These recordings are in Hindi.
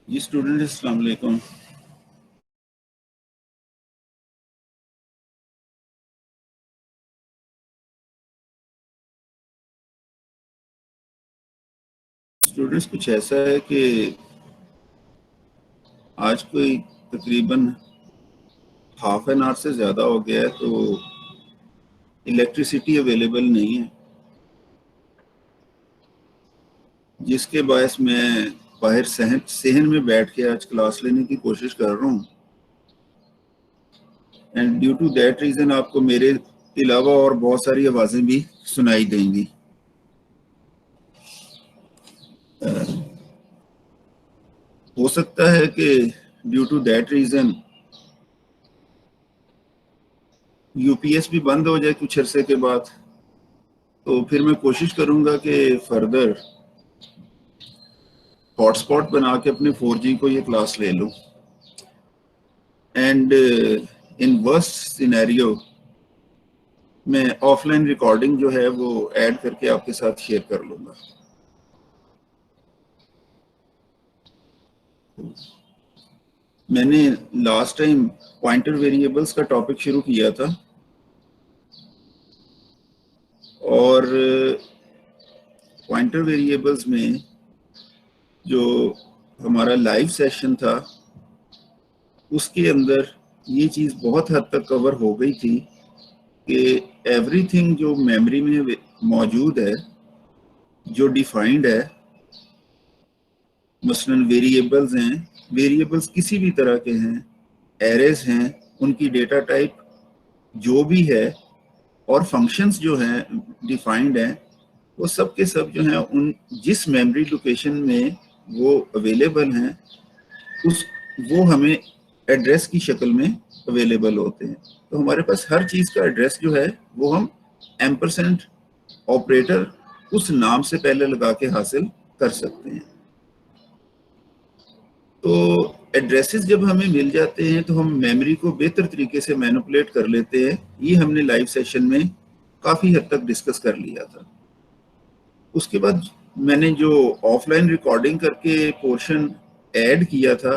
जी स्टूडेंट, अस्सलाम वालेकुम। स्टूडेंट्स, कुछ ऐसा है कि आज कोई तकरीबन हाफ एन आवर से ज़्यादा हो गया है, तो इलेक्ट्रिसिटी अवेलेबल नहीं है, जिसके बायस मैं बाहर सहन में बैठ के आज क्लास लेने की कोशिश कर रहा हूँ। And due to that reason आपको मेरे अलावा और बहुत सारी आवाज़ें भी सुनाई देंगी। हो सकता है कि due to that reason UPS भी बंद हो जाए कुछ अरसे के बाद, तो फिर मैं कोशिश करूँगा कि फर्दर हॉटस्पॉट बना के अपने 4G को ये क्लास ले लूँ। एंड इन वर्स्ट सिनेरियो मैं ऑफलाइन रिकॉर्डिंग जो है वो ऐड करके आपके साथ शेयर कर लूँगा। मैंने लास्ट टाइम पॉइंटर वेरिएबल्स का टॉपिक शुरू किया था, और पॉइंटर वेरिएबल्स में जो हमारा लाइव सेशन था उसके अंदर ये चीज़ बहुत हद तक कवर हो गई थी कि एवरीथिंग जो मेमोरी में मौजूद है, जो डिफाइंड है, मसलन वेरिएबल्स हैं, वेरिएबल्स किसी भी तरह के हैं, एरेज हैं, उनकी डेटा टाइप जो भी है, और फंक्शंस जो हैं डिफाइंड हैं, वो सब के सब जो हैं उन जिस मेमोरी लोकेशन में वो अवेलेबल हैं उस वो हमें एड्रेस की शक्ल में अवेलेबल होते हैं। तो हमारे पास हर चीज़ का एड्रेस जो है वो हम एम्परसेंट ऑपरेटर उस नाम से पहले लगा के हासिल कर सकते हैं। तो एड्रेसेस जब हमें मिल जाते हैं तो हम मेमोरी को बेहतर तरीके से मैनिपुलेट कर लेते हैं। ये हमने लाइव सेशन में काफ़ी हद तक डिस्कस कर लिया था। उसके बाद मैंने जो ऑफलाइन रिकॉर्डिंग करके पोर्शन ऐड किया था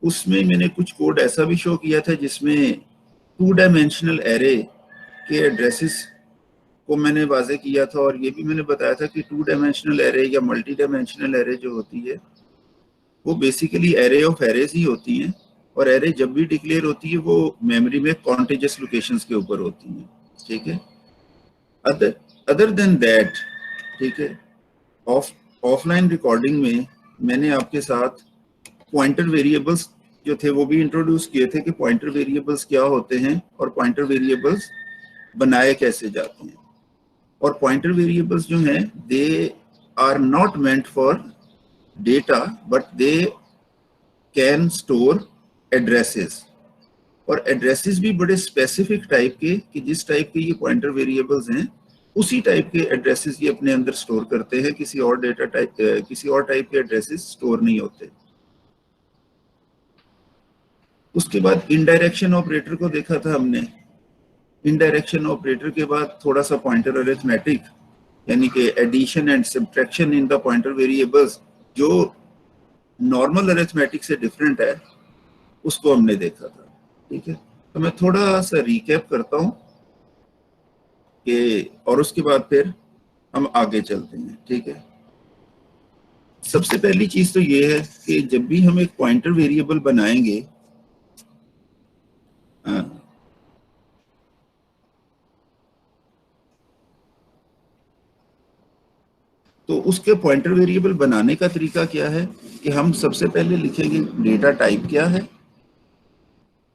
उसमें मैंने कुछ कोड ऐसा भी शो किया था जिसमें 2 डायमेंशनल एरे के एड्रेसेस को मैंने वाजे किया था, और ये भी मैंने बताया था कि 2 डायमेंशनल एरे या मल्टी डायमेंशनल एरे जो होती है वो बेसिकली एरे ऑफ एरेज ही होती हैं, और एरे जब भी डिक्लेयर होती है वो मेमोरी में कॉन्टेजियस लोकेशंस के ऊपर होती हैं। ठीक है, अदर अदर देन दैट, ठीक है, ऑफलाइन रिकॉर्डिंग में मैंने आपके साथ पॉइंटर वेरिएबल्स जो थे वो भी इंट्रोड्यूस किए थे कि पॉइंटर वेरिएबल्स क्या होते हैं और पॉइंटर वेरिएबल्स बनाए कैसे जाते हैं। और पॉइंटर वेरिएबल्स जो हैं they are not meant for data but they can store addresses, और एड्रेसेस भी बड़े स्पेसिफिक टाइप के कि जिस टाइप के ये पॉइंटर वेरिएबल्स हैं उसी टाइप के एड्रेसेस ये अपने अंदर स्टोर करते हैं। किसी और डेटा टाइप किसी और टाइप के एड्रेसेस स्टोर नहीं होते। उसके बाद इनडायरेक्शन ऑपरेटर को देखा था हमने। इनडायरेक्शन ऑपरेटर के बाद थोड़ा सा पॉइंटर अरिथमेटिक, यानी कि addition and subtraction in the pointer variables, जो नॉर्मल अरिथमेटिक से डिफरेंट है, उसको हमने देखा था। ठीक है, तो मैं थोड़ा सा रिकैप करता हूँ कि, और उसके बाद फिर हम आगे चलते हैं। ठीक है, सबसे पहली चीज तो ये है कि जब भी हम एक पॉइंटर वेरिएबल बनाएंगे, तो उसके पॉइंटर वेरिएबल बनाने का तरीका क्या है कि हम सबसे पहले लिखेंगे डेटा टाइप क्या है,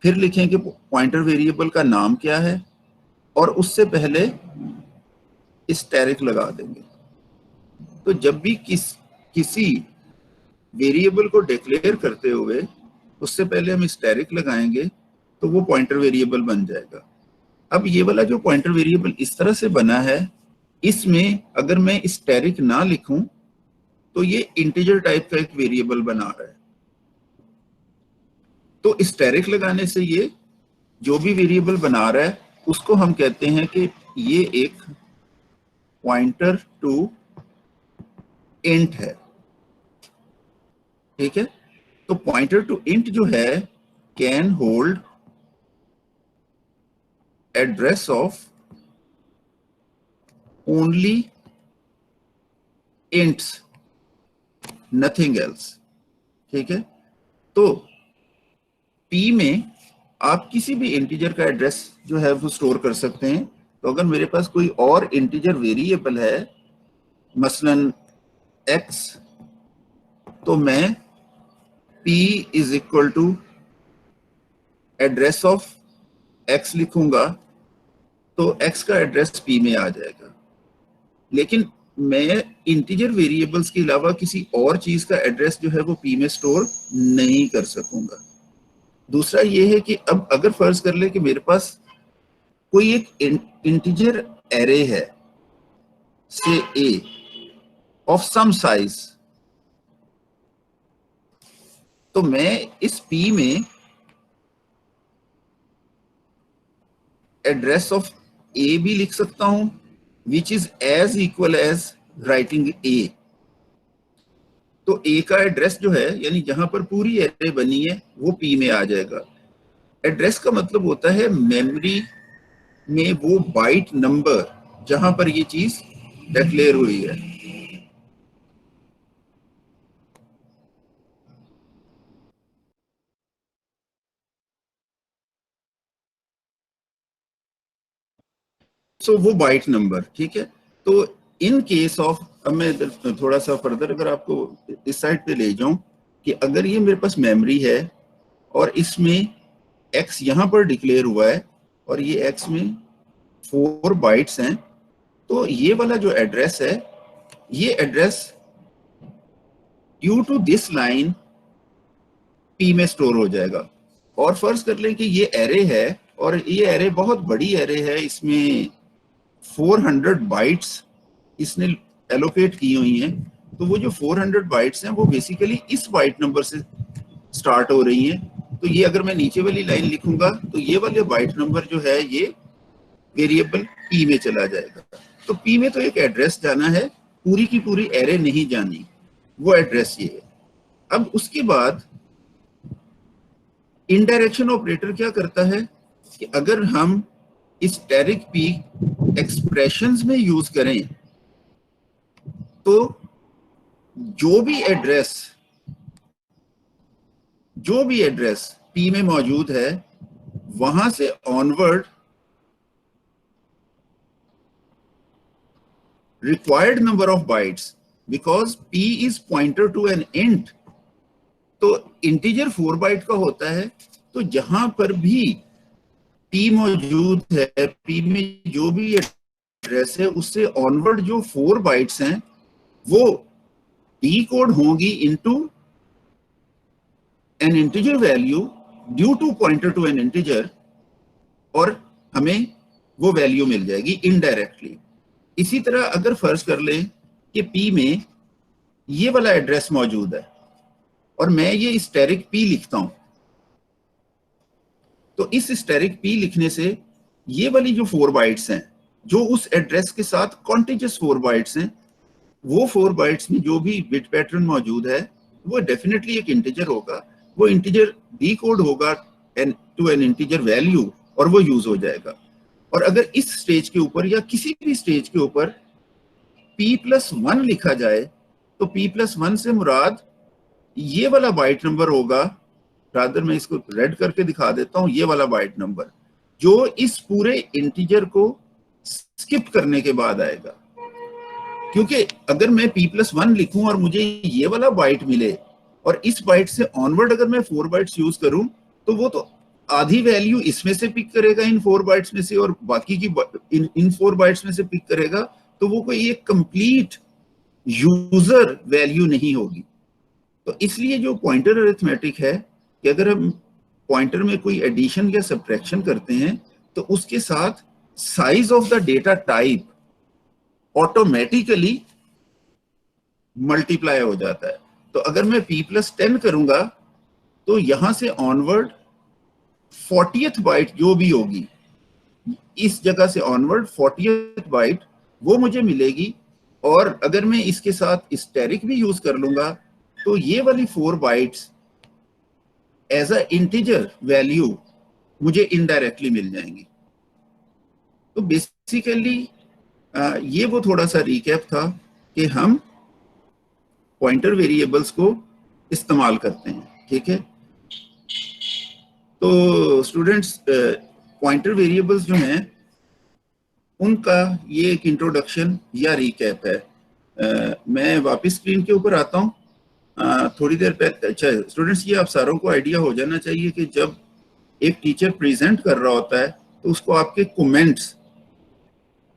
फिर लिखेंगे पॉइंटर वेरिएबल का नाम क्या है, और उससे पहले स्टैरिक लगा देंगे। तो जब भी किसी वेरिएबल को डिक्लेयर करते हुए उससे पहले हम स्टैरिक लगाएंगे तो वो पॉइंटर वेरिएबल बन जाएगा। अब ये वाला जो पॉइंटर वेरिएबल इस तरह से बना है, इसमें अगर मैं स्टैरिक ना लिखूं तो ये इंटीजर टाइप का एक वेरिएबल बना रहा है। तो स्टैरिक लगाने से ये जो भी वेरिएबल बना रहा है उसको हम कहते हैं कि ये एक पॉइंटर टू इंट है। ठीक है, तो पॉइंटर टू इंट जो है can hold address of only ints, nothing else. ठीक है, तो पी में आप किसी भी इंटीजर का एड्रेस जो है वो स्टोर कर सकते हैं। तो अगर मेरे पास कोई और इंटीजर वेरिएबल है, मसलन x, तो मैं p is equal to address of x लिखूंगा, तो x का एड्रेस p में आ जाएगा। लेकिन मैं इंटीजर वेरिएबल्स के अलावा किसी और चीज का एड्रेस जो है वो p में स्टोर नहीं कर सकूंगा। दूसरा ये है कि अब अगर फर्ज कर ले कि मेरे पास कोई एक इंटीजर एरे है, से a ऑफ सम साइज, तो मैं इस p में एड्रेस ऑफ a भी लिख सकता हूं, which is as equal as writing a। तो a का एड्रेस जो है, यानी जहां पर पूरी एरे बनी है, वो p में आ जाएगा। एड्रेस का मतलब होता है मेमोरी में वो बाइट नंबर जहां पर ये चीज डिक्लेयर हुई है। सो वो बाइट नंबर, ठीक है। तो इन केस ऑफ, अब मैं थोड़ा सा फर्दर अगर आपको इस साइड पे ले जाऊं कि अगर ये मेरे पास मेमोरी है और इसमें x यहां पर डिक्लेयर हुआ है और ये x में 4 बाइट्स हैं, तो ये वाला जो एड्रेस है, ये address due to this line p में स्टोर हो जाएगा। और फर्ज कर लें कि ये एरे है और ये एरे बहुत बड़ी एरे है, इसमें 400 बाइट्स इसने एलोकेट की हुई हैं। तो वो जो 400 बाइट्स हैं वो बेसिकली इस बाइट नंबर से स्टार्ट हो रही हैं। तो ये अगर मैं नीचे वाली लाइन लिखूंगा तो ये वाले बाइट नंबर जो है ये वेरिएबल p में चला जाएगा। तो p में तो एक एड्रेस जाना है, पूरी की पूरी एरे नहीं जानी, वो एड्रेस ये है। अब उसके बाद इनडायरेक्शन ऑपरेटर क्या करता है कि अगर हम इस स्टैटिक p एक्सप्रेशंस में यूज करें तो जो भी एड्रेस p में मौजूद है वहां से onward required number of bytes, because p is pointer to an int, तो इंटीजर 4 बाइट का होता है। तो जहां पर भी p मौजूद है, p में जो भी एड्रेस है उससे ऑनवर्ड जो 4 बाइट्स हैं वो डीकोड होंगी into an integer value due to pointer to an integer, और हमें वो वैल्यू मिल जाएगी इनडायरेक्टली। इसी तरह अगर फर्ज कर लें कि p में ये वाला एड्रेस मौजूद है और मैं ये स्टैटिक p लिखता हूं, तो इस स्टैटिक p लिखने से ये वाली जो 4 बाइट्स हैं जो उस एड्रेस के साथ कॉन्टिजियस 4 बाइट्स हैं, वो 4 बाइट्स में जो भी बिट पैटर्न मौजूद है वो डेफिनेटली एक इंटीजर होगा। वो इंटीजर डीकोड होगा टू एन इंटीजर वैल्यू और वो यूज हो जाएगा। और अगर इस स्टेज के ऊपर या किसी भी स्टेज के ऊपर p+1 लिखा जाए तो p+1 से मुराद ये वाला बाइट नंबर होगा। रादर मैं इसको रेड करके दिखा देता हूं, ये वाला बाइट नंबर जो इस पूरे इंटीजर को स्किप करने के बाद आएगा। क्योंकि अगर मैं p+1 लिखूं और मुझे ये वाला बाइट मिले और इस बाइट से ऑनवर्ड अगर मैं 4 बाइट्स यूज करूं तो वो तो आधी वैल्यू इसमें से पिक करेगा, इन 4 बाइट्स में से, और बाकी की इन 4 बाइट्स में से पिक करेगा। तो वो कोई एक कंप्लीट यूजर वैल्यू नहीं होगी। तो इसलिए जो पॉइंटर अरिथमेटिक है कि अगर हम पॉइंटर में कोई एडिशन या सब्ट्रैक्शन करते हैं तो उसके साथ size of the data type automatically multiply हो जाता है। तो अगर मैं p+10 करूंगा तो यहां से ऑनवर्ड 40th बाइट जो भी होगी, इस जगह से ऑनवर्ड 40th बाइट वो मुझे मिलेगी। और अगर मैं इसके साथ स्टैटिक भी यूज कर लूंगा तो ये वाली 4 bytes as a integer value मुझे इनडायरेक्टली मिल जाएंगी। तो बेसिकली ये वो थोड़ा सा रिकैप था कि हम पॉइंटर वेरिएबल्स को इस्तेमाल करते हैं। ठीक है, तो स्टूडेंट्स पॉइंटर वेरिएबल्स जो हैं उनका ये एक इंट्रोडक्शन या रिकैप है। मैं वापस स्क्रीन के ऊपर आता हूँ थोड़ी देर पहले। अच्छा स्टूडेंट्स, ये आप सारों को आइडिया हो जाना चाहिए कि जब एक टीचर प्रेजेंट कर रहा होता है तो उसको आपके कमेंट्स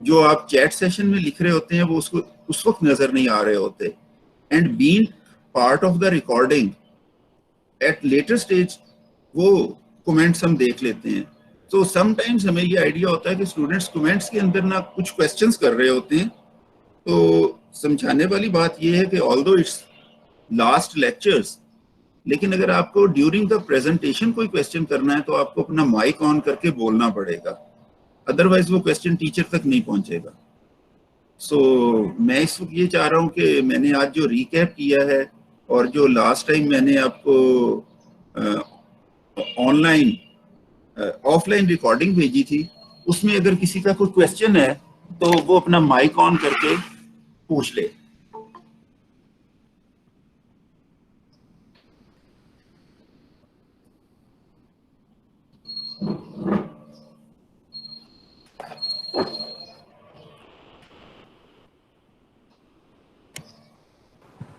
जो आप चैट सेशन में लिख रहे होते हैं वो उसको उस वक्त नजर नहीं आ रहे होते, and being part of the recording at later stage वो कमेंट्स हम देख लेते हैं। तो समटाइम्स हमें ये आइडिया होता है कि स्टूडेंट्स कमेंट्स के अंदर ना कुछ क्वेश्चंस कर रहे होते हैं। तो समझाने वाली बात ये है कि ऑल्दो इट्स लास्ट लेक्चर्स, लेकिन अगर आपको ड्यूरिंग द प्रेजेंटेशन कोई क्वेश्चन करना है तो आपको अपना माइक ऑन करके बोलना पड़ेगा, अदरवाइज वो क्वेश्चन टीचर तक नहीं पहुंचेगा। सो मैं इस वक्त ये चाह रहा हूँ कि मैंने आज जो रिकैप किया है और जो लास्ट टाइम मैंने आपको ऑनलाइन ऑफलाइन रिकॉर्डिंग भेजी थी, उसमें अगर किसी का कोई क्वेश्चन है तो वो अपना माइक ऑन करके पूछ ले।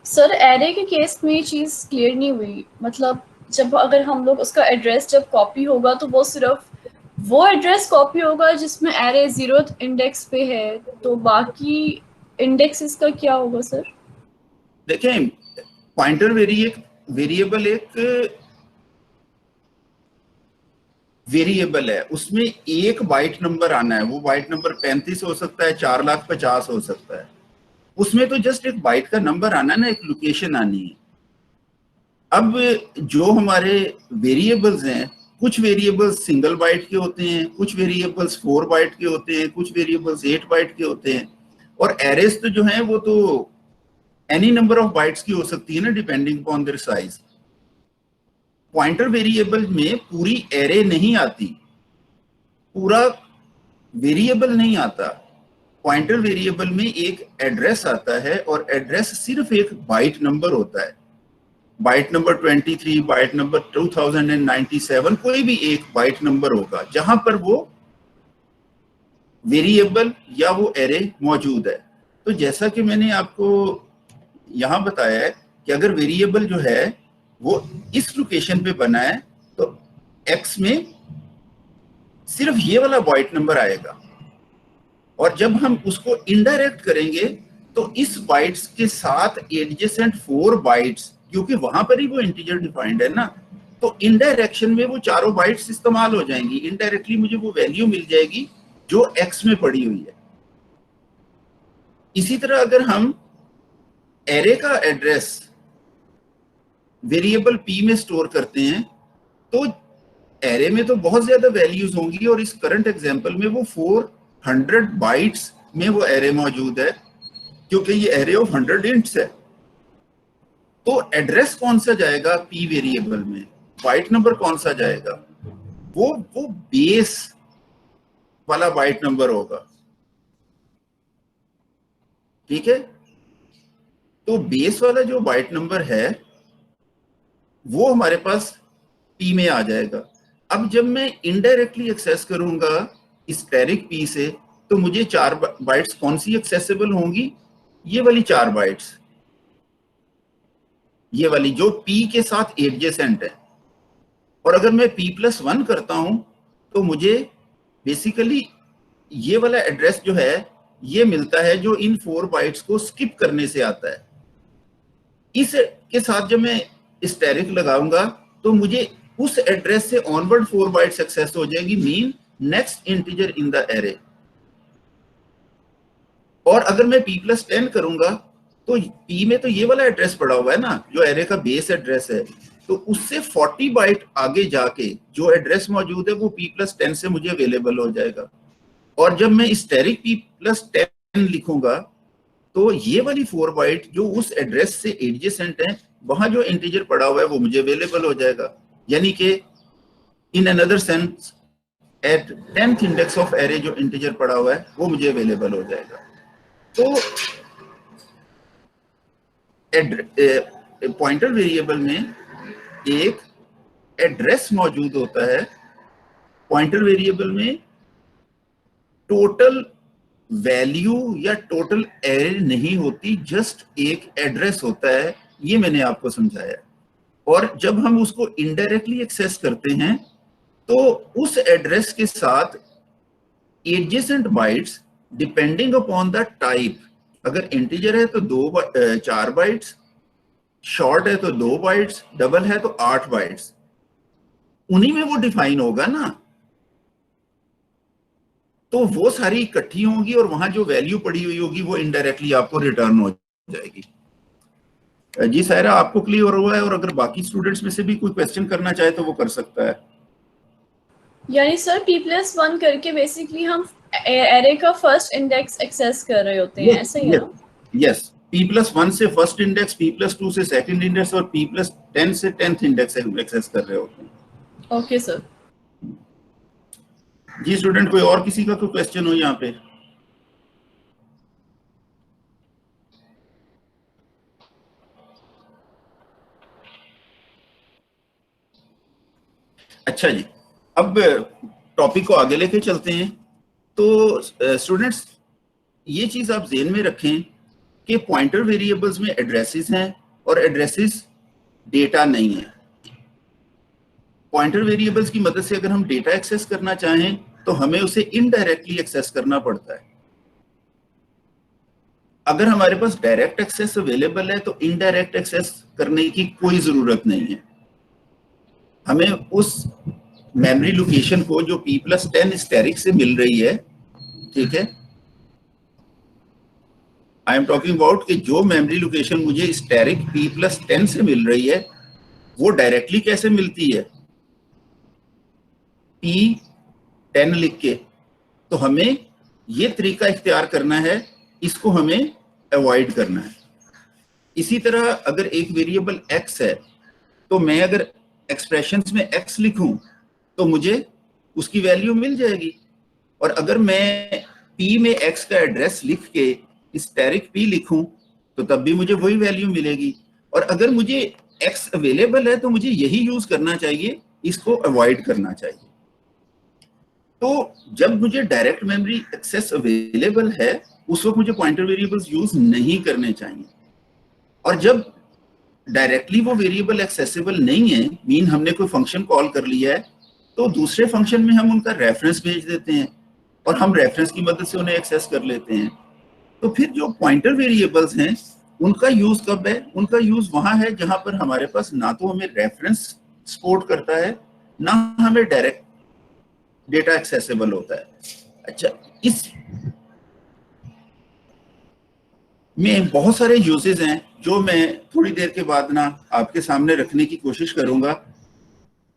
सर एरे के केस में ये चीज़ क्लियर नहीं हुई, मतलब जब अगर हम लोग उसका एड्रेस जब कॉपी होगा तो वो सिर्फ वो एड्रेस कॉपी होगा जिसमें एरे 0th इंडेक्स पे है, तो बाकी इंडेक्सेस का क्या होगा सर? देखें, पॉइंटर वेरिएबल एक वेरिएबल है, उसमें एक बाइट नंबर आना है। वो बाइट नंबर 35 हो सकता है, 4,50,000 हो सकता है। उसमें तो जस्ट एक बाइट का नंबर आना है ना, एक लोकेशन आनी है। अब जो हमारे वेरिएबल्स हैं, कुछ वेरिएबल्स सिंगल बाइट के होते हैं, कुछ वेरिएबल्स 4 बाइट के होते हैं, कुछ वेरिएबल्स 8 बाइट के होते हैं, और एरेस तो जो है वो तो एनी नंबर ऑफ बाइट्स की हो सकती है ना, depending upon their size. Pointer variable में पूरी एरे नहीं आती, पूरा वेरिएबल नहीं आता। पॉइंटर वेरिएबल में एक एड्रेस आता है और एड्रेस सिर्फ एक बाइट नंबर होता है। बाइट नंबर 23, बाइट नंबर 2097, कोई भी एक बाइट नंबर होगा जहां पर वो वेरिएबल या वो एरे मौजूद है। तो जैसा कि मैंने आपको यहां बताया है कि अगर वेरिएबल जो है वो इस लोकेशन पे बना है तो एक्स में सिर्फ ये वाला बाइट नंबर आएगा, और जब हम उसको इनडायरेक्ट करेंगे तो इस बाइट्स के साथ एडजेसेंट 4 बाइट्स, क्योंकि वहां पर ही वो इंटीजर डिफाइंड है ना, तो इनडायरेक्शन में वो चारों बाइट्स इस्तेमाल हो जाएंगी। इनडायरेक्टली मुझे वो वैल्यू मिल जाएगी जो एक्स में पड़ी हुई है। इसी तरह अगर हम एरे का एड्रेस वेरिएबल पी में स्टोर करते हैं तो एरे में तो बहुत ज्यादा वैल्यूज होंगी, और इस करंट एग्जांपल में वो 400 बाइट्स में वो एरे मौजूद है, क्योंकि ये एरे ऑफ 100 इंट्स है। तो एड्रेस कौन सा जाएगा पी वेरिएबल में, बाइट नंबर कौन सा जाएगा, वो बेस वाला बाइट नंबर होगा। ठीक है, तो बेस वाला जो बाइट नंबर है वो हमारे पास पी में आ जाएगा। अब जब मैं इनडायरेक्टली एक्सेस करूंगा स्टैटिक पी से, तो मुझे 4 बाइट्स कौन सी एक्सेसिबल होंगी, ये वाली 4 बाइट्स, ये वाली जो पी के साथ एडजेसेंट है। और अगर मैं p+1 करता हूं तो मुझे बेसिकली ये वाला एड्रेस जो है ये मिलता है जो इन 4 बाइट्स को स्किप करने से आता है। इस के साथ जब मैं स्टैटिक लगाऊंगा तो मुझे उस एड्रेस से ऑनवर्ड 4 बाइट्स एक्सेस हो जाएगी, mean next integer in the array. और अगर मैं p+10 करूंगा तो p में तो ये वाला एड्रेस पड़ा हुआ है ना, जो एरे का बेस एड्रेस है, तो उससे 40 बाइट आगे जाके जो एड्रेस मौजूद है वो p+10 से मुझे अवेलेबल हो जाएगा। और जब मैं स्टैटिक p+10 लिखूंगा तो ये वाली 4 बाइट जो उस एड्रेस से एडजेसेंट है, वहां जो इंटीजर पड़ा हुआ है वो मुझे अवेलेबल हो जाएगा। यानी कि in another sense at 10th index of array जो इंटीजर पड़ा हुआ है वो मुझे अवेलेबल हो जाएगा। तो पॉइंटर वेरिएबल में एक एड्रेस मौजूद होता है। पॉइंटर वेरिएबल में टोटल वैल्यू या टोटल एरे नहीं होती, जस्ट एक एड्रेस होता है, ये मैंने आपको समझाया। और जब हम उसको इनडायरेक्टली एक्सेस करते हैं तो उस एड्रेस के साथ adjacent bytes depending upon the type, अगर इंटीजर है तो 4 बाइट्स, शॉर्ट है तो 2 बाइट्स, डबल है तो 8 बाइट्स, उन्हीं में वो डिफाइन होगा ना। तो वो सारी इकट्ठी होंगी और वहां जो वैल्यू पड़ी हुई होगी वो इनडायरेक्टली आपको रिटर्न हो जाएगी। जी सायरा, आपको क्लियर हुआ है? और अगर बाकी स्टूडेंट्स में से भी कोई क्वेश्चन करना चाहे तो वो कर सकता है। यानी सर p+1 करके बेसिकली हम एरे का फर्स्ट इंडेक्स एक्सेस कर रहे होते हैं, ऐसा ही है ना? यस, p+1 से फर्स्ट इंडेक्स, p+2 से सेकंड इंडेक्स और p+10 से 10th इंडेक्स एक्सेस कर रहे होते हैं। Okay sir. जी स्टूडेंट, कोई और किसी का कोई क्वेश्चन हो यहाँ पे? अच्छा जी, अब टॉपिक को आगे लेके चलते हैं। तो स्टूडेंट्स, ये चीज आप ध्यान में रखें कि पॉइंटर वेरिएबल्स में एड्रेसेस हैं और एड्रेसेस डेटा नहीं है। पॉइंटर वेरिएबल्स की मदद से अगर हम डेटा एक्सेस करना चाहें तो हमें उसे इनडायरेक्टली एक्सेस करना पड़ता है। अगर हमारे पास डायरेक्ट एक्सेस अवेलेबल है तो इनडायरेक्ट एक्सेस करने की कोई जरूरत नहीं है। हमें उस मेमोरी लोकेशन को जो p+10 स्टैटिक से मिल रही है, ठीक है, आई एम टॉकिंग अबाउट कि जो मेमोरी लोकेशन मुझे स्टैटिक p+10 से मिल रही है वो डायरेक्टली कैसे मिलती है? p10 लिख के। तो हमें ये तरीका इख्तियार करना है, इसको हमें अवॉइड करना है। इसी तरह अगर एक वेरिएबल x है तो मैं अगर एक्सप्रेशंस में x लिखूं तो मुझे उसकी वैल्यू मिल जाएगी। और अगर मैं p में x का एड्रेस लिख के स्टैटिक p लिखूं तो तब भी मुझे वही वैल्यू मिलेगी। और अगर मुझे x अवेलेबल है तो मुझे यही यूज करना चाहिए, इसको अवॉइड करना चाहिए। तो जब मुझे डायरेक्ट मेमोरी एक्सेस अवेलेबल है उस वक्त मुझे पॉइंटर वेरिएबल्स यूज नहीं करने चाहिए। और जब डायरेक्टली वो वेरिएबल एक्सेसिबल नहीं है, मीन हमने कोई फंक्शन कॉल कर लिया है, तो दूसरे फंक्शन में हम उनका रेफरेंस भेज देते हैं और हम रेफरेंस की मदद से उन्हें एक्सेस कर लेते हैं। तो फिर जो पॉइंटर वेरिएबल्स हैं उनका यूज कब है? उनका यूज वहां है जहां पर हमारे पास ना तो हमें रेफरेंस सपोर्ट करता है ना हमें डायरेक्ट डेटा एक्सेसिबल होता है। अच्छा, इस में बहुत सारे यूजेस हैं जो मैं थोड़ी देर के बाद ना आपके सामने रखने की कोशिश करूंगा।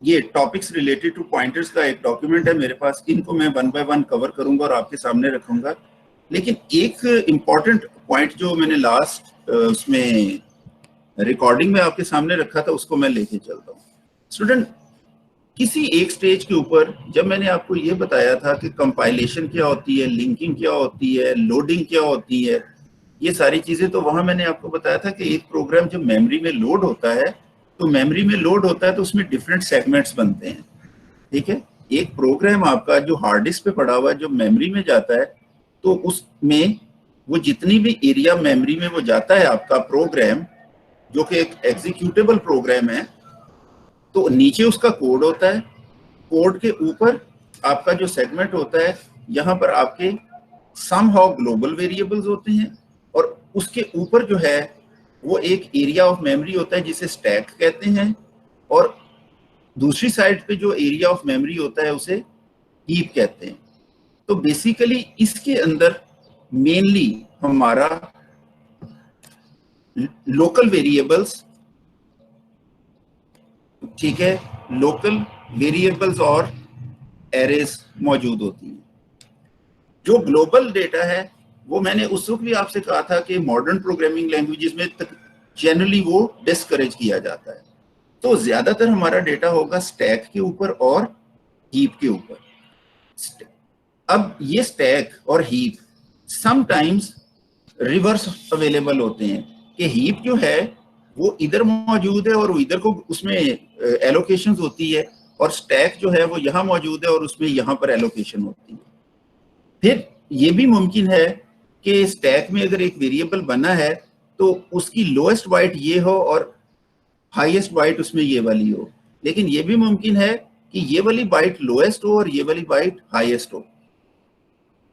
ये टॉपिक्स रिलेटेड टू पॉइंटर्स का एक डॉक्यूमेंट है मेरे पास, इनको मैं 1 बाय 1 कवर करूंगा और आपके सामने रखूंगा। लेकिन एक इम्पॉर्टेंट पॉइंट जो मैंने लास्ट उसमें रिकॉर्डिंग में आपके सामने रखा था उसको मैं लेके चलता हूँ। स्टूडेंट, किसी एक स्टेज के ऊपर जब मैंने आपको ये बताया था कि कंपाइलेशन क्या होती है, लिंकिंग क्या होती है, लोडिंग क्या होती है, ये सारी चीजें, तो वहां मैंने आपको बताया था कि एक प्रोग्राम जब मेमोरी में लोड होता है तो मेमोरी में लोड होता है तो उसमें डिफरेंट सेगमेंट्स बनते हैं। ठीक है, एक प्रोग्राम आपका जो हार्ड डिस्क पे पड़ा हुआ है जो मेमोरी में जाता है तो उसमें वो जितनी भी एरिया मेमोरी में वो जाता है आपका प्रोग्राम, जो कि एक एग्जीक्यूटेबल प्रोग्राम है, तो नीचे उसका कोड होता है, कोड के ऊपर आपका जो सेगमेंट होता है यहाँ पर आपके समहाउ ग्लोबल वेरिएबल्स होते हैं और उसके ऊपर जो है वो एक एरिया ऑफ मेमोरी होता है जिसे स्टैक कहते हैं, और दूसरी साइड पे जो एरिया ऑफ मेमोरी होता है उसे हीप कहते हैं। तो बेसिकली इसके अंदर मेनली हमारा लोकल वेरिएबल्स, ठीक है, लोकल वेरिएबल्स और एरेज मौजूद होती हैं। जो ग्लोबल डेटा है वो मैंने उस वक्त भी आपसे कहा था कि मॉडर्न प्रोग्रामिंग लैंग्वेजेस में जनरली वो डिस्करेज किया जाता है। तो ज्यादातर हमारा डेटा होगा स्टैक के ऊपर और हीप के ऊपर। अब ये स्टैक और हीप समटाइम्स रिवर्स अवेलेबल होते हैं कि हीप जो है वो इधर मौजूद है और इधर को उसमें एलोकेशंस होती है, और स्टैक जो है वो यहाँ मौजूद है और उसमें यहाँ पर एलोकेशन होती है। फिर ये भी मुमकिन है कि स्टैक में अगर एक वेरिएबल बना है तो उसकी लोएस्ट बाइट ये हो और हाईएस्ट बाइट उसमें ये वाली हो, लेकिन ये भी मुमकिन है कि ये वाली बाइट लोएस्ट हो और ये वाली बाइट हाईएस्ट हो।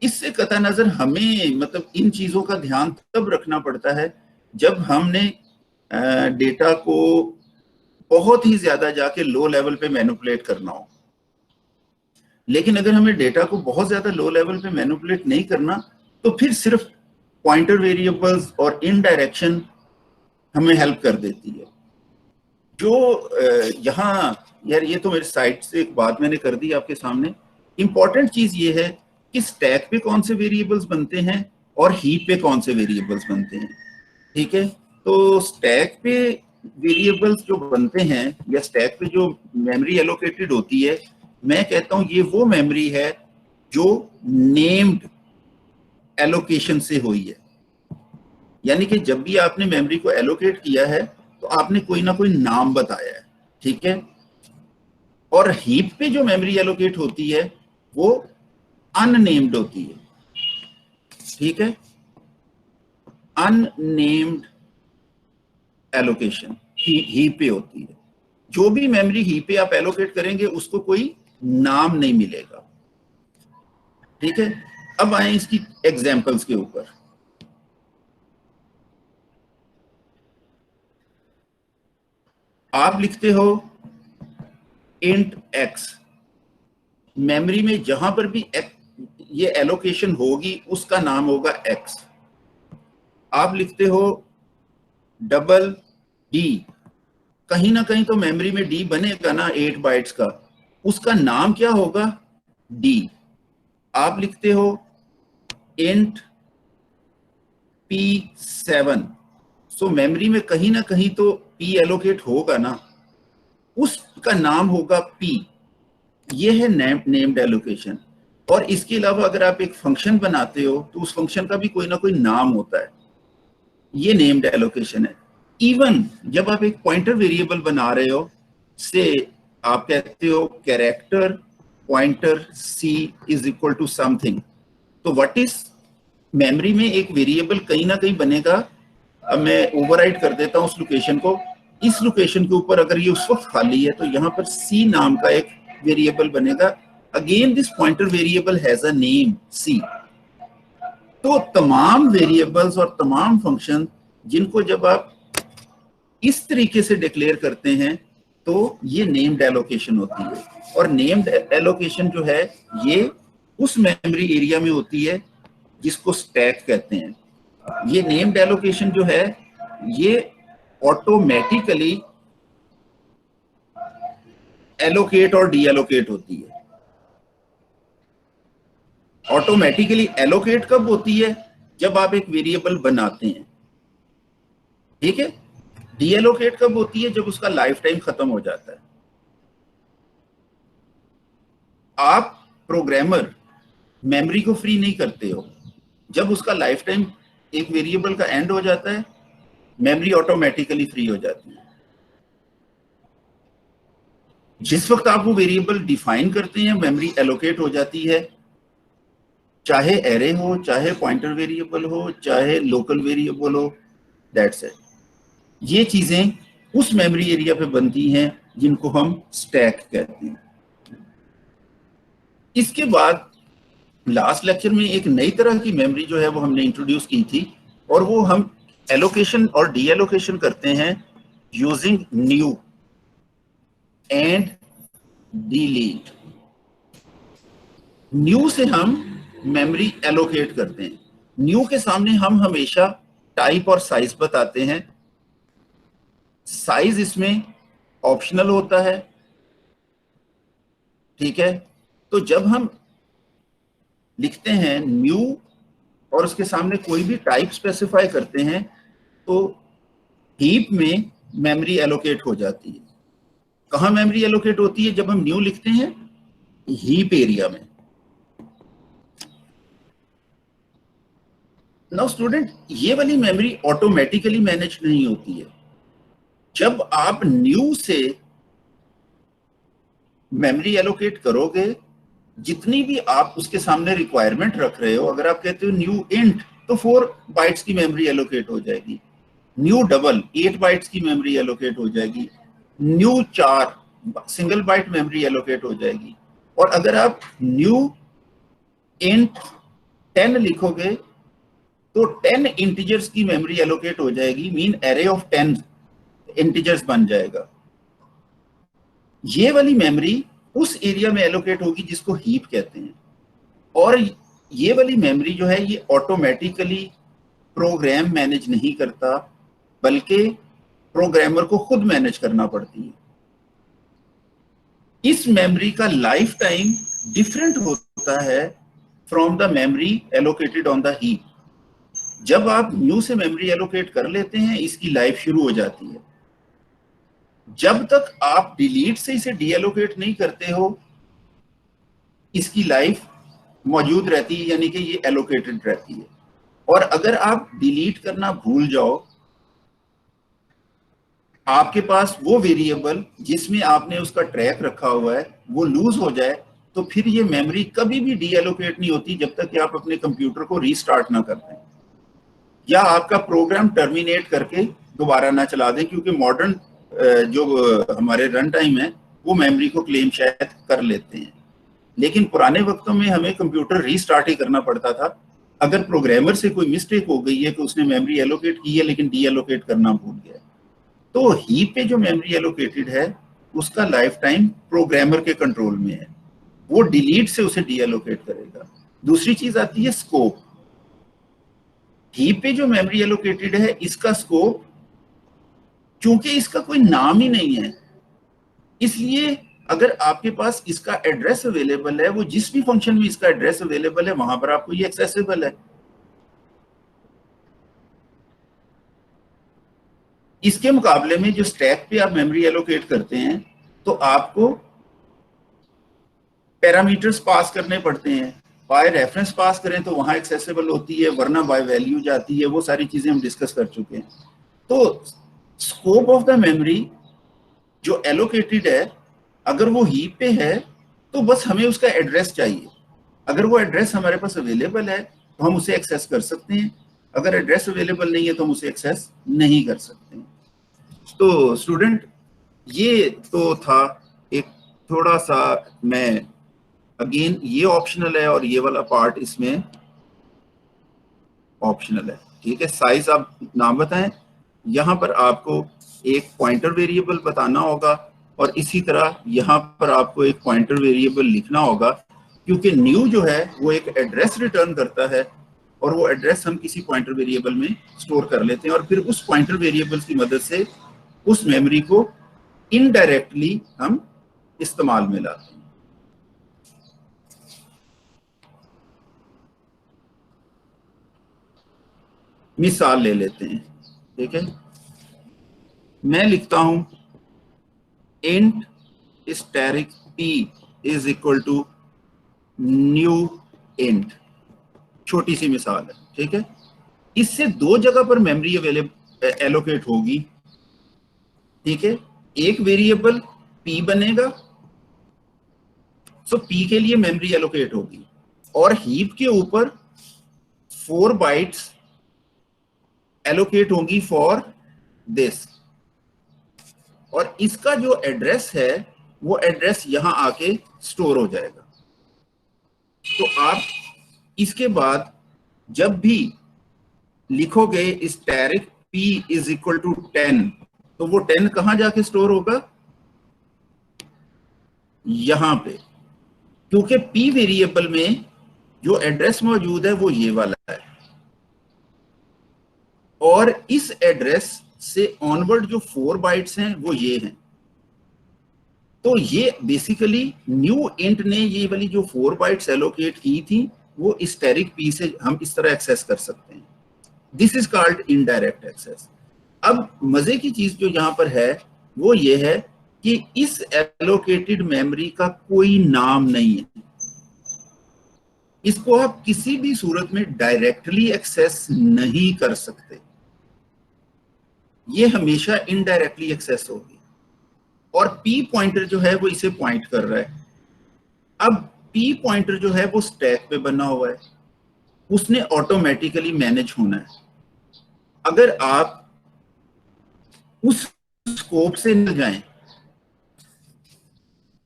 इससे कता नजर हमें मतलब इन चीजों का ध्यान तब रखना पड़ता है जब हमने डेटा को बहुत ही ज्यादा जाके लो लेवल पे मैनिपुलेट करना हो। लेकिन अगर हमें डेटा को बहुत ज्यादा लो लेवल पे मैनिपुलेट नहीं करना तो फिर सिर्फ पॉइंटर वेरिएबल्स और इनडायरेक्शन हमें हेल्प कर देती है। जो यहाँ यार ये तो मेरे साइड से एक बात मैंने कर दी आपके सामने। इंपॉर्टेंट चीज ये है कि स्टैक पे कौन से वेरिएबल्स बनते हैं और हीप पे कौन से वेरिएबल्स बनते हैं। ठीक है, तो स्टैक पे वेरिएबल्स जो बनते हैं या स्टैक पे जो मेमोरी एलोकेटेड होती है, मैं कहता हूं ये वो मेमोरी है जो नेम्ड एलोकेशन से हुई है। यानी कि जब भी आपने मेमोरी को एलोकेट किया है तो आपने कोई ना कोई नाम बताया है। ठीक है, और हीप पे जो मेमोरी एलोकेट होती है वो अननेम्ड होती है। ठीक है, अननेम्ड एलोकेशन हीप पे होती है। जो भी मेमोरी हीप पे आप एलोकेट करेंगे उसको कोई नाम नहीं मिलेगा। ठीक है, अब आए इसकी एग्जांपल्स के ऊपर। आप लिखते हो इंट x, मेमोरी में जहां पर भी ये एलोकेशन होगी उसका नाम होगा x। आप लिखते हो डबल d, कहीं ना कहीं तो मेमोरी में d बनेगा ना 8 बाइट्स का, उसका नाम क्या होगा d। आप लिखते हो इंट p7, सो मेमोरी में कहीं ना कहीं तो p एलोकेट होगा ना, उसका नाम होगा p। ये है नेम्ड एलोकेशन। और इसके अलावा अगर आप एक फंक्शन बनाते हो तो उस फंक्शन का भी कोई ना कोई नाम होता है, ये नेम्ड एलोकेशन है। इवन जब आप एक पॉइंटर वेरिएबल बना रहे हो, से आप कहते हो character pointer c is equal to something, तो व्हाट इज मेमोरी में एक वेरिएबल कहीं ना कहीं बनेगा। अब मैं ओवरराइड कर देता हूं उस लोकेशन को। इस लोकेशन के ऊपर अगर ये उस वक्त खाली है तो यहाँ पर c नाम का एक वेरिएबल बनेगा। Again this pointer variable has a name c। तो तमाम वेरिएबल्स और तमाम फंक्शन जिनको जब आप इस तरीके से डिक्लेयर करते हैं तो ये नेम्ड एलोकेशन होती है। और नेम्ड एलोकेशन जो है ये उस मेमोरी एरिया में होती है जिसको स्टैक कहते हैं। ये नेम्ड एलोकेशन जो है ये ऑटोमेटिकली एलोकेट और डी एलोकेट होती है। ऑटोमेटिकली एलोकेट कब होती है? जब आप एक वेरिएबल बनाते हैं। ठीक है, डी एलोकेट कब होती है? जब उसका लाइफ टाइम खत्म हो जाता है। आप प्रोग्रामर मेमोरी को फ्री नहीं करते हो। जब उसका लाइफ टाइम एक वेरिएबल का एंड हो जाता है, मेमोरी ऑटोमेटिकली फ्री हो जाती है। जिस वक्त आप वो वेरिएबल डिफाइन करते हैं, मेमोरी एलोकेट हो जाती है। चाहे एरे हो, चाहे पॉइंटर वेरिएबल हो, चाहे लोकल वेरिएबल हो, दैट्स इट। ये चीजें उस मेमोरी एरिया पे बनती हैं जिनको हम स्टैक कहते हैं। इसके बाद लास्ट लेक्चर में एक नई तरह की मेमोरी जो है वो हमने इंट्रोड्यूस की थी, और वो हम एलोकेशन और डी एलोकेशन करते हैं using new and delete. New से हम मेमोरी एलोकेट करते हैं। न्यू के सामने हम हमेशा टाइप और साइज बताते हैं। साइज इसमें ऑप्शनल होता है। ठीक है, तो जब हम लिखते हैं न्यू और उसके सामने कोई भी टाइप स्पेसिफाई करते हैं तो हीप में मेमोरी एलोकेट हो जाती है। कहाँ मेमोरी एलोकेट होती है जब हम न्यू लिखते हैं? हीप एरिया में। नाउ स्टूडेंट, ये वाली मेमोरी ऑटोमेटिकली मैनेज नहीं होती है। जब आप न्यू से मेमोरी एलोकेट करोगे, जितनी भी आप उसके सामने रिक्वायरमेंट रख रहे हो, अगर आप कहते हो न्यू इंट तो 4 बाइट्स की मेमोरी एलोकेट हो जाएगी, न्यू डबल 8 बाइट्स की मेमोरी एलोकेट हो जाएगी, new 4 single byte memory allocate हो जाएगी। और अगर आप न्यू इंट 10 लिखोगे तो 10 इंटीजर्स की मेमोरी एलोकेट हो जाएगी, मीन एरे ऑफ 10 इंटीजर्स बन जाएगा। ये वाली मेमोरी उस एरिया में एलोकेट होगी जिसको हीप कहते हैं। और ये वाली मेमोरी जो है ये ऑटोमेटिकली प्रोग्राम मैनेज नहीं करता, बल्कि प्रोग्रामर को खुद मैनेज करना पड़ती है। इस मेमोरी का लाइफ टाइम डिफरेंट होता है from the memory allocated on the heap. जब आप न्यू से मेमोरी एलोकेट कर लेते हैं, इसकी लाइफ शुरू हो जाती है। जब तक आप डिलीट से इसे डीएलोकेट नहीं करते हो, इसकी लाइफ मौजूद रहती है, यानी कि ये एलोकेटेड रहती है। और अगर आप डिलीट करना भूल जाओ, आपके पास वो वेरिएबल जिसमें आपने उसका ट्रैक रखा हुआ है वो लूज हो जाए, तो फिर ये मेमोरी कभी भी डीएलोकेट नहीं होती जब तक कि आप अपने कंप्यूटर को रीस्टार्ट ना कर दें या आपका प्रोग्राम टर्मिनेट करके दोबारा ना चला दें, क्योंकि मॉडर्न जो हमारे रन टाइम है वो मेमोरी को क्लेम शायद कर लेते हैं। लेकिन पुराने वक्तों में हमें कंप्यूटर रीस्टार्ट ही करना पड़ता था अगर प्रोग्रामर से कोई मिस्टेक हो गई है कि उसने मेमोरी एलोकेट की है लेकिन डीएलोकेट करना भूल गया। तो हीप पे जो मेमोरी एलोकेटेड है उसका लाइफ टाइम प्रोग्रामर के कंट्रोल में है, वो डिलीट से उसे डीएलोकेट करेगा। दूसरी चीज आती है स्कोप। हीप पे जो मेमोरी एलोकेटेड है इसका स्कोप, चूंकि इसका कोई नाम ही नहीं है, इसलिए अगर आपके पास इसका एड्रेस अवेलेबल है, वो जिस भी फंक्शन में इसका एड्रेस अवेलेबल है वहां पर आपको ये एक्सेसिबल है। इसके मुकाबले में जो स्टैक पे आप मेमोरी एलोकेट करते हैं तो आपको पैरामीटर्स पास करने पड़ते हैं। बाय रेफरेंस पास करें तो वहां एक्सेसिबल होती है, वरना बाय वैल्यू जाती है। वो सारी चीजें हम डिस्कस कर चुके हैं। तो स्कोप ऑफ द मेमोरी जो एलोकेटेड है, अगर वो हीप पे है तो बस हमें उसका एड्रेस चाहिए। अगर वो एड्रेस हमारे पास अवेलेबल है तो हम उसे एक्सेस कर सकते हैं, अगर एड्रेस अवेलेबल नहीं है तो हम उसे एक्सेस नहीं कर सकते हैं। तो स्टूडेंट, ये तो था एक थोड़ा सा, मैं अगेन ये ऑप्शनल है और ये वाला पार्ट इसमें ऑप्शनल है, ठीक है। साइज आप नाम बताएं। यहाँ पर आपको एक पॉइंटर वेरिएबल बताना होगा और इसी तरह यहाँ पर आपको एक पॉइंटर वेरिएबल लिखना होगा, क्योंकि न्यू जो है वो एक एड्रेस रिटर्न करता है और वो एड्रेस हम किसी पॉइंटर वेरिएबल में स्टोर कर लेते हैं और फिर उस पॉइंटर वेरिएबल की मदद से उस मेमोरी को इनडायरेक्टली हम इस्तेमाल में लाते हैं। मिसाल ले लेते हैं, ठीक है। मैं लिखता हूं int static p is equal to new int, छोटी सी मिसाल है, ठीक है। इससे दो जगह पर मेमोरी एलोकेट होगी, ठीक है। एक वेरिएबल p बनेगा, सो p के लिए मेमोरी एलोकेट होगी और हीप के ऊपर 4 बाइट्स एलोकेट होंगी फॉर दिस, और इसका जो एड्रेस है वो एड्रेस यहां आके स्टोर हो जाएगा। तो आप इसके बाद जब भी लिखोगे static p is equal to 10, तो वो 10 कहां जाके स्टोर होगा? यहां पे, क्योंकि p वेरिएबल में जो एड्रेस मौजूद है वो ये वाला है और इस एड्रेस से ऑनवर्ड जो 4 बाइट्स हैं वो ये हैं। तो ये बेसिकली न्यू इंट ने ये वाली जो 4 बाइट्स एलोकेट की थी वो स्टैटिक p से हम इस तरह एक्सेस कर सकते हैं। This is called indirect access. अब मजे की चीज जो यहां पर है वो ये है कि इस एलोकेटेड मेमोरी का कोई नाम नहीं है, इसको आप किसी भी सूरत में डायरेक्टली एक्सेस नहीं कर सकते, ये हमेशा इनडायरेक्टली एक्सेस होगी। और पी पॉइंटर जो है वो इसे पॉइंट कर रहा है। अब पी पॉइंटर जो है वो स्टैक पे बना हुआ है, उसने ऑटोमेटिकली मैनेज होना है। अगर आप उस स्कोप से निकल जाएं,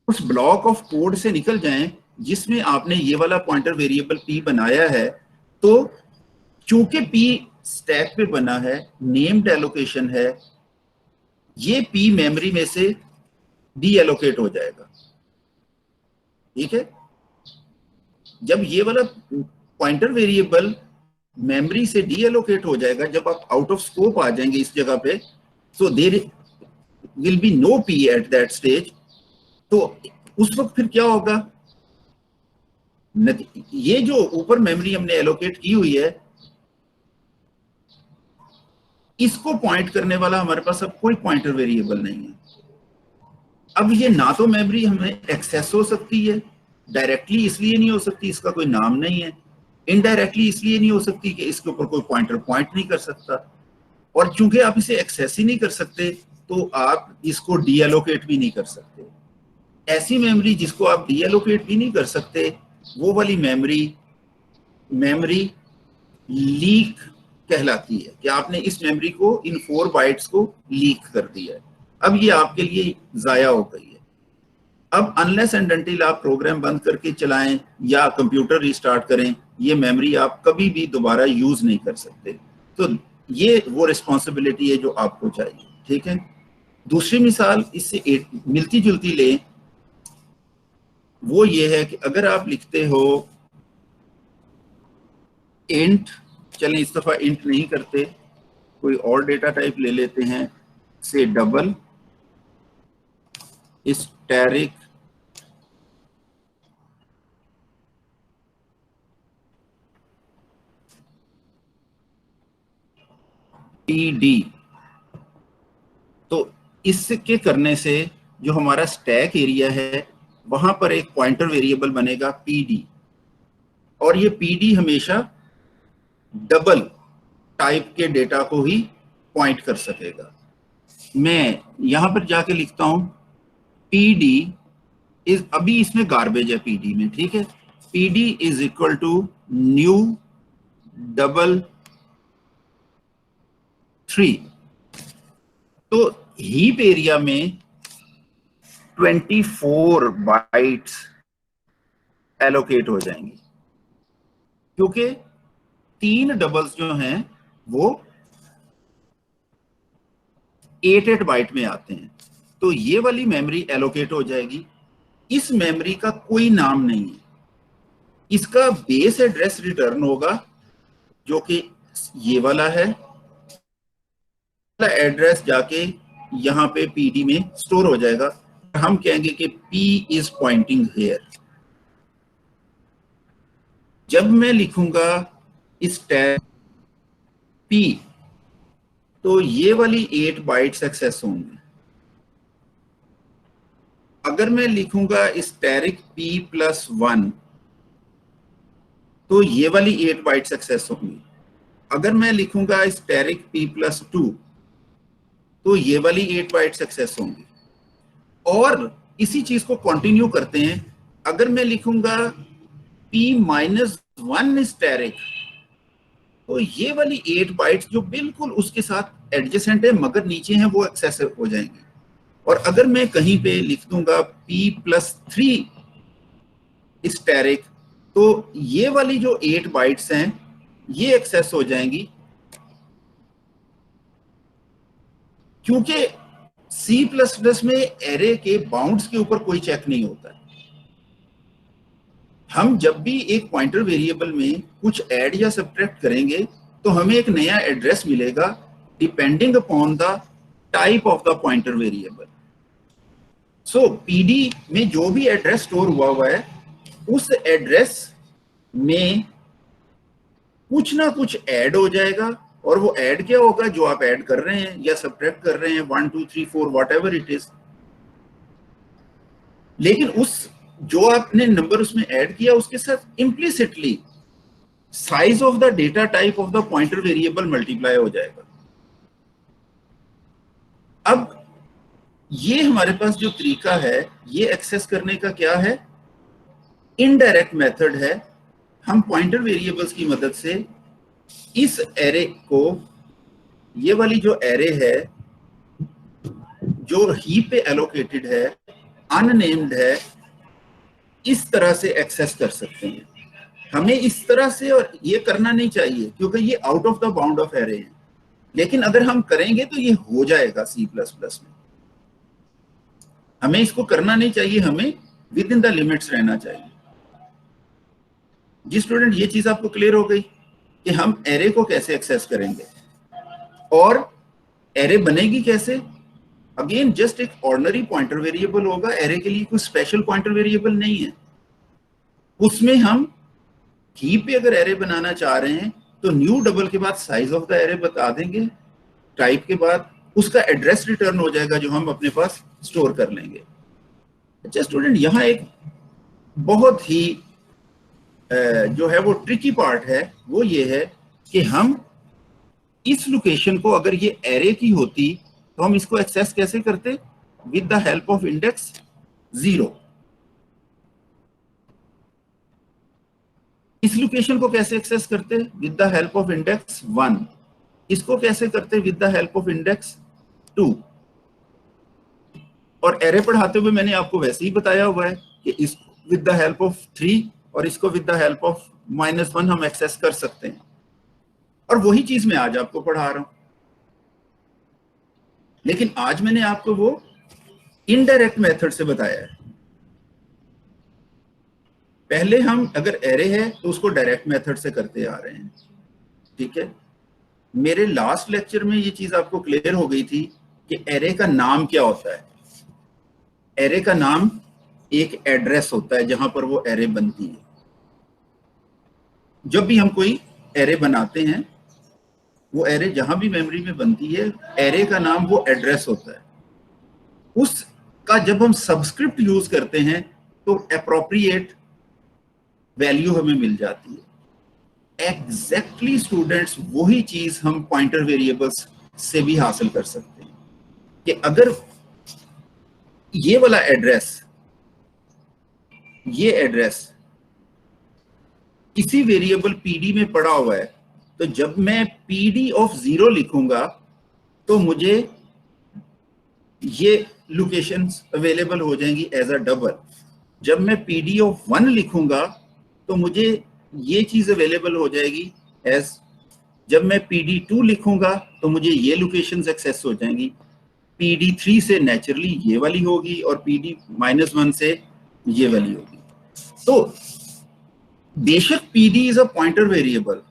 उस ब्लॉक ऑफ कोड से निकल जाएं जिसमें आपने ये वाला पॉइंटर वेरिएबल पी बनाया है, तो चूंकि पी स्टैक पे बना है, नेम्ड एलोकेशन है, ये पी मेमोरी में से डी एलोकेट हो जाएगा। ठीक है, जब ये वाला पॉइंटर वेरिएबल मेमोरी से डी एलोकेट हो जाएगा, जब आप आउट ऑफ स्कोप आ जाएंगे इस जगह पे, so there will be no P at that stage. तो उस वक्त फिर क्या होगा, ये जो ऊपर मेमोरी हमने एलोकेट की हुई है, इसको पॉइंट करने वाला हमारे पास अब कोई पॉइंटर वेरिएबल नहीं है। अब ये ना तो मेमोरी हमें एक्सेस हो सकती है, डायरेक्टली इसलिए नहीं हो सकती इसका कोई नाम नहीं है, इनडायरेक्टली इसलिए नहीं हो सकती कि इसके ऊपर कोई पॉइंटर पॉइंट नहीं कर सकता, और चूंकि आप इसे एक्सेस ही नहीं कर सकते तो आप इसको डी एलोकेट भी नहीं कर सकते। ऐसी मेमोरी जिसको आप डी एलोकेट भी नहीं कर सकते, वो वाली मेमोरी लीक कहलाती है, कि आपने इस मेमोरी को, इन 4 बाइट्स को लीक कर दिया है, अब ये आपके लिए जाया हो गई है। अब अनलेस एंड अनटिल आप प्रोग्राम बंद करके चलाएं या कंप्यूटर रिस्टार्ट करें, ये मेमोरी आप कभी भी दोबारा यूज नहीं कर सकते। तो ये वो रिस्पॉन्सिबिलिटी है जो आपको चाहिए। ठीक है, दूसरी मिसाल इससे मिलती जुलती लें, वो ये है कि अगर आप लिखते हो इंट, चलें इस दफा इंट नहीं करते, कोई और डेटा टाइप ले लेते हैं, से डबल स्टैरिक pd। तो इसके करने से जो हमारा स्टैक एरिया है वहां पर एक पॉइंटर वेरिएबल बनेगा pd, और ये pd हमेशा डबल टाइप के डेटा को ही पॉइंट कर सकेगा। मैं यहां पर जाके लिखता हूं pd इज, अभी इसमें गार्बेज है pd में, ठीक है, pd is equal to new double 3। तो हीप एरिया में 24 बाइट्स एलोकेट हो जाएंगी, क्योंकि 3 डबल्स जो हैं वो 8 बाइट में आते हैं। तो ये वाली मेमोरी एलोकेट हो जाएगी। इस मेमोरी का कोई नाम नहीं है, इसका बेस एड्रेस रिटर्न होगा जो कि ये वाला है, एड्रेस जाके यहां पे पीडी में स्टोर हो जाएगा। हम कहेंगे कि P इज पॉइंटिंग हियर। जब मैं लिखूंगा इस टैग P, तो ये वाली 8 बाइट्स एक्सेस होंगी। अगर मैं लिखूंगा स्टैरिक P+1, तो ये वाली 8 बाइट्स एक्सेस होंगी। अगर मैं लिखूंगा स्टैरिक P+2, तो ये वाली 8 बाइट्स एक्सेस होंगी। और इसी चीज को कंटिन्यू करते हैं, अगर मैं लिखूंगा P-1 स्टैरिक, तो ये वाली 8 बाइट्स जो बिल्कुल उसके साथ एडजेसेंट है मगर नीचे हैं, वो एक्सेस हो जाएंगी। और अगर मैं कहीं पे लिख दूंगा P+3 स्टैरिक, तो ये वाली जो 8 बाइट्स हैं ये एक्सेस हो जाएंगी, क्योंकि C++ में एरे के बाउंड्स के ऊपर कोई चेक नहीं होता है। हम जब भी एक पॉइंटर वेरिएबल में कुछ ऐड या सब्ट्रैक्ट करेंगे तो हमें एक नया एड्रेस मिलेगा depending upon the type of the pointer variable. So PD में जो भी एड्रेस स्टोर हुआ है, उस एड्रेस में कुछ ना कुछ ऐड हो जाएगा, और वो ऐड क्या होगा, जो आप ऐड कर रहे हैं या सब्ट्रैक्ट कर रहे हैं, 1 2 3 4 व्हाटएवर इट इज, लेकिन उस जो आपने नंबर उसमें ऐड किया उसके साथ implicitly size of the data type of the pointer variable multiply हो जाएगा। अब ये हमारे पास जो तरीका है ये एक्सेस करने का क्या है, इनडायरेक्ट मेथड है। हम पॉइंटर वेरिएबल्स की मदद से इस एरे को, ये वाली जो एरे है जो हीप पे एलोकेटेड है, अननेम्ड है, इस तरह से एक्सेस कर सकते हैं। हमें इस तरह से और ये करना नहीं चाहिए क्योंकि ये out of the bound of array है, लेकिन अगर हम करेंगे तो ये हो जाएगा C++ में। हमें इसको करना नहीं चाहिए, हमें विद इन द लिमिट्स रहना चाहिए। जी स्टूडेंट, ये चीज आपको क्लियर हो गई कि हम एरे को कैसे एक्सेस करेंगे और एरे बनेगी कैसे। अगेन जस्ट एक ऑर्डिनरी पॉइंटर वेरिएबल होगा, एरे के लिए कोई स्पेशल पॉइंटर वेरिएबल नहीं है। उसमें हम हीप पे अगर एरे बनाना चाह रहे हैं तो न्यू डबल के बाद साइज ऑफ द एरे बता देंगे, टाइप के बाद उसका एड्रेस रिटर्न हो जाएगा जो हम अपने पास स्टोर कर लेंगे। अच्छा स्टूडेंट, यहाँ एक बहुत ही जो है वो ट्रिकी पार्ट है, वो ये है कि हम इस लोकेशन को, अगर ये एरे की होती तो हम इसको एक्सेस कैसे करते, with the help of index 0। इस लोकेशन को कैसे एक्सेस करते, with the help of index 1। इसको कैसे करते, with the help of index 2। और एरे पढ़ाते हुए मैंने आपको वैसे ही बताया हुआ है कि इसको विद द हेल्प ऑफ 3 और इसको विद द हेल्प ऑफ -1 हम एक्सेस कर सकते हैं। और वही चीज मैं आज आपको पढ़ा रहा हूं, लेकिन आज मैंने आपको वो इनडायरेक्ट मेथड से बताया है। पहले हम अगर एरे है तो उसको डायरेक्ट मेथड से करते आ रहे हैं, ठीक है। मेरे लास्ट लेक्चर में ये चीज आपको क्लियर हो गई थी कि एरे का नाम क्या होता है। एरे का नाम एक एड्रेस होता है जहां पर वो एरे बनती है। जब भी हम कोई एरे बनाते हैं, वो एरे जहां भी मेमोरी में बनती है, एरे का नाम वो एड्रेस होता है। उसका जब हम सबस्क्रिप्ट यूज करते हैं तो एप्रोप्रिएट वैल्यू हमें मिल जाती है। एग्जैक्टली स्टूडेंट्स वही चीज हम पॉइंटर वेरिएबल्स से भी हासिल कर सकते हैं कि अगर ये वाला एड्रेस, ये एड्रेस किसी वेरिएबल पीडी में पड़ा हुआ है, तो जब मैं पीडी ऑफ 0 लिखूंगा तो मुझे ये लोकेशंस अवेलेबल हो जाएंगी एज अ डबल। जब मैं पीडी ऑफ 1 लिखूंगा तो मुझे ये चीज अवेलेबल हो जाएगी एज, जब मैं पीडी 2 लिखूंगा तो मुझे ये लोकेशंस एक्सेस हो जाएंगी। पीडी 3 से नेचुरली ये वाली होगी और पीडी -1 से ये वाली होगी। तो बेशक PD is a pointer variable,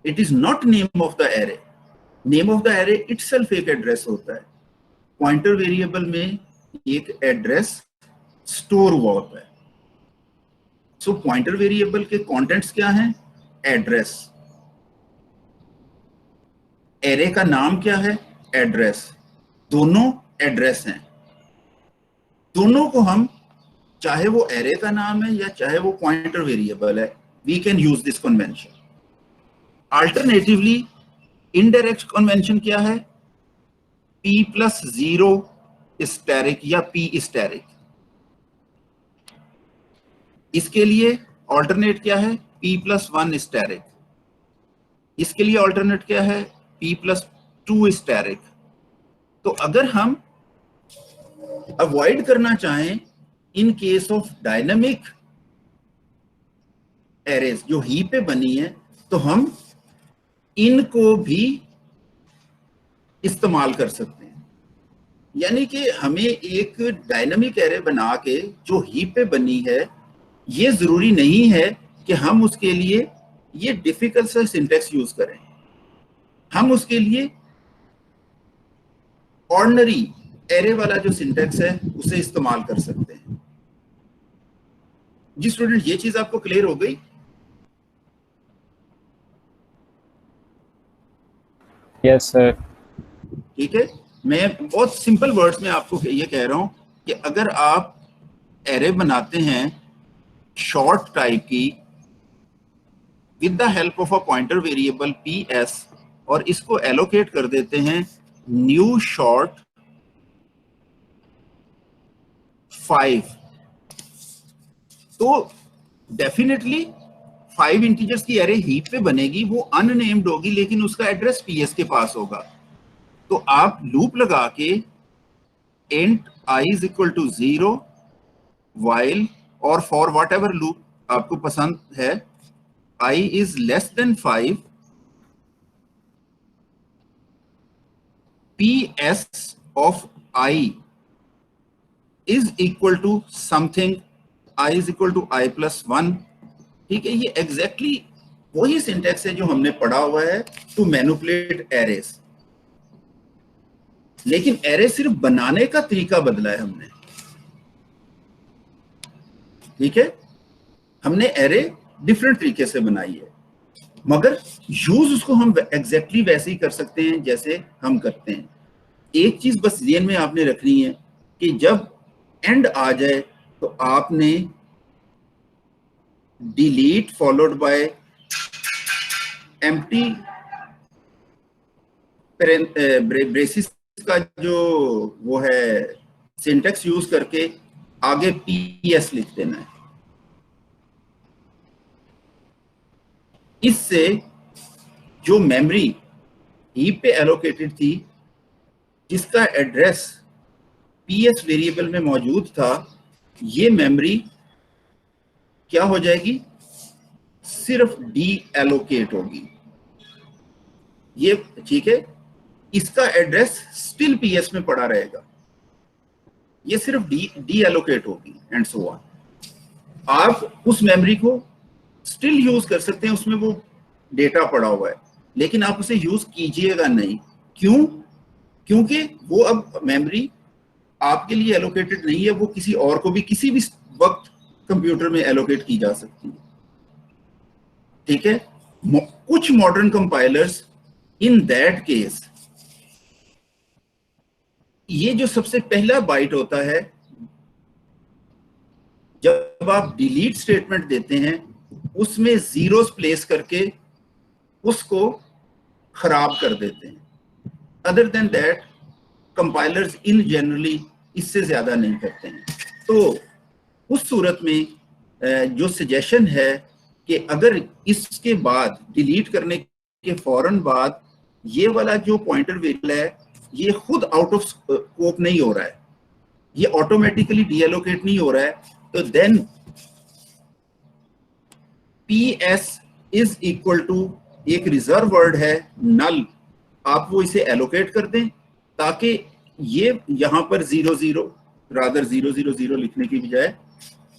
it is not name of the array. Name of the array itself एक एड्रेस होता है। पॉइंटर वेरिएबल में एक एड्रेस स्टोर हुआ होता है। सो पॉइंटर वेरिएबल के कंटेंट्स क्या हैं, एड्रेस। एरे का नाम क्या है, एड्रेस। दोनों एड्रेस हैं। दोनों को हम, चाहे वो एरे का नाम है या चाहे वो पॉइंटर वेरिएबल है, we can use this convention. Alternatively indirect convention क्या है, P+0 स्टैरिक या P स्टैरिक। इसके लिए ऑल्टरनेट क्या है, P+1 स्टैरिक। इसके लिए ऑल्टरनेट क्या है, P+2 स्टैरिक। तो अगर हम अवॉइड करना चाहें in case of dynamic arrays जो हीप पे बनी है, तो हम इनको भी इस्तेमाल कर सकते हैं। यानी कि हमें एक डायनामिक एरे बना के जो हीप पे बनी है, ये जरूरी नहीं है कि हम उसके लिए ये डिफिकल्ट सा सिंटेक्स यूज करें। हम उसके लिए ऑर्डिनरी एरे वाला जो सिंटेक्स है उसे इस्तेमाल कर सकते हैं। जी स्टूडेंट, ये चीज आपको क्लियर हो गई? Yes sir. ठीक है, मैं बहुत सिंपल वर्ड्स में आपको ये कह रहा हूं कि अगर आप एरे बनाते हैं शॉर्ट टाइप की with the help of a pointer variable PS और इसको एलोकेट कर देते हैं न्यू शॉर्ट 5, तो डेफिनेटली 5 इंटीजर्स की एरे हीप पे बनेगी, वो अननेम्ड होगी लेकिन उसका एड्रेस PS के पास होगा। तो आप लूप लगा के int I is equal to 0 while और फॉर वॉट एवर लूप आपको पसंद है I is less than 5 PS of I is equal to something I is equal to I plus 1। ठीक है, ये एग्जैक्टली वही सिंटेक्स है जो हमने पढ़ा हुआ है टू मैनिपुलेट एरेस, लेकिन एरे सिर्फ बनाने का तरीका बदला है हमने। ठीक है, हमने एरे डिफरेंट तरीके से बनाई है, मगर यूज उसको हम एग्जैक्टली वैसे ही कर सकते हैं जैसे हम करते हैं। एक चीज बस ध्यान में आपने रखनी है कि जब एंड आ जाए तो आपने delete followed by empty braces का जो वो है सिंटेक्स यूज करके आगे PS लिख देना है। इससे जो मेमोरी हीप पे एलोकेटेड थी जिसका एड्रेस PS वेरिएबल में मौजूद था, ये मेमोरी क्या हो जाएगी, सिर्फ डी एलोकेट होगी। ये ठीक है, इसका एड्रेस स्टिल PS में पड़ा रहेगा, ये सिर्फ डी एलोकेट होगी एंड सो ऑन। आप उस मेमोरी को स्टिल यूज कर सकते हैं, उसमें वो डेटा पड़ा हुआ है, लेकिन आप उसे यूज कीजिएगा नहीं। क्यों? क्योंकि वो अब मेमोरी आपके लिए एलोकेटेड नहीं है, वो किसी और को भी किसी भी वक्त कंप्यूटर में एलोकेट की जा सकती है। ठीक है, कुछ modern compilers in that case ये जो सबसे पहला बाइट होता है जब आप डिलीट स्टेटमेंट देते हैं उसमें जीरोस प्लेस करके उसको खराब कर देते हैं। Other than that compilers in generally इससे ज्यादा नहीं करते हैं। तो उस सूरत में जो सजेशन है कि अगर इसके बाद डिलीट करने के फौरन बाद ये वाला जो पॉइंटर वेरिएबल है ये खुद आउट ऑफ स्कोप नहीं हो रहा है, ये ऑटोमेटिकली डीएलोकेट नहीं हो रहा है, तो then PS is equal to एक रिजर्व वर्ड है नल, आप वो इसे एलोकेट कर दें ताकि ये यहां पर 00 रादर 000 लिखने की बजाय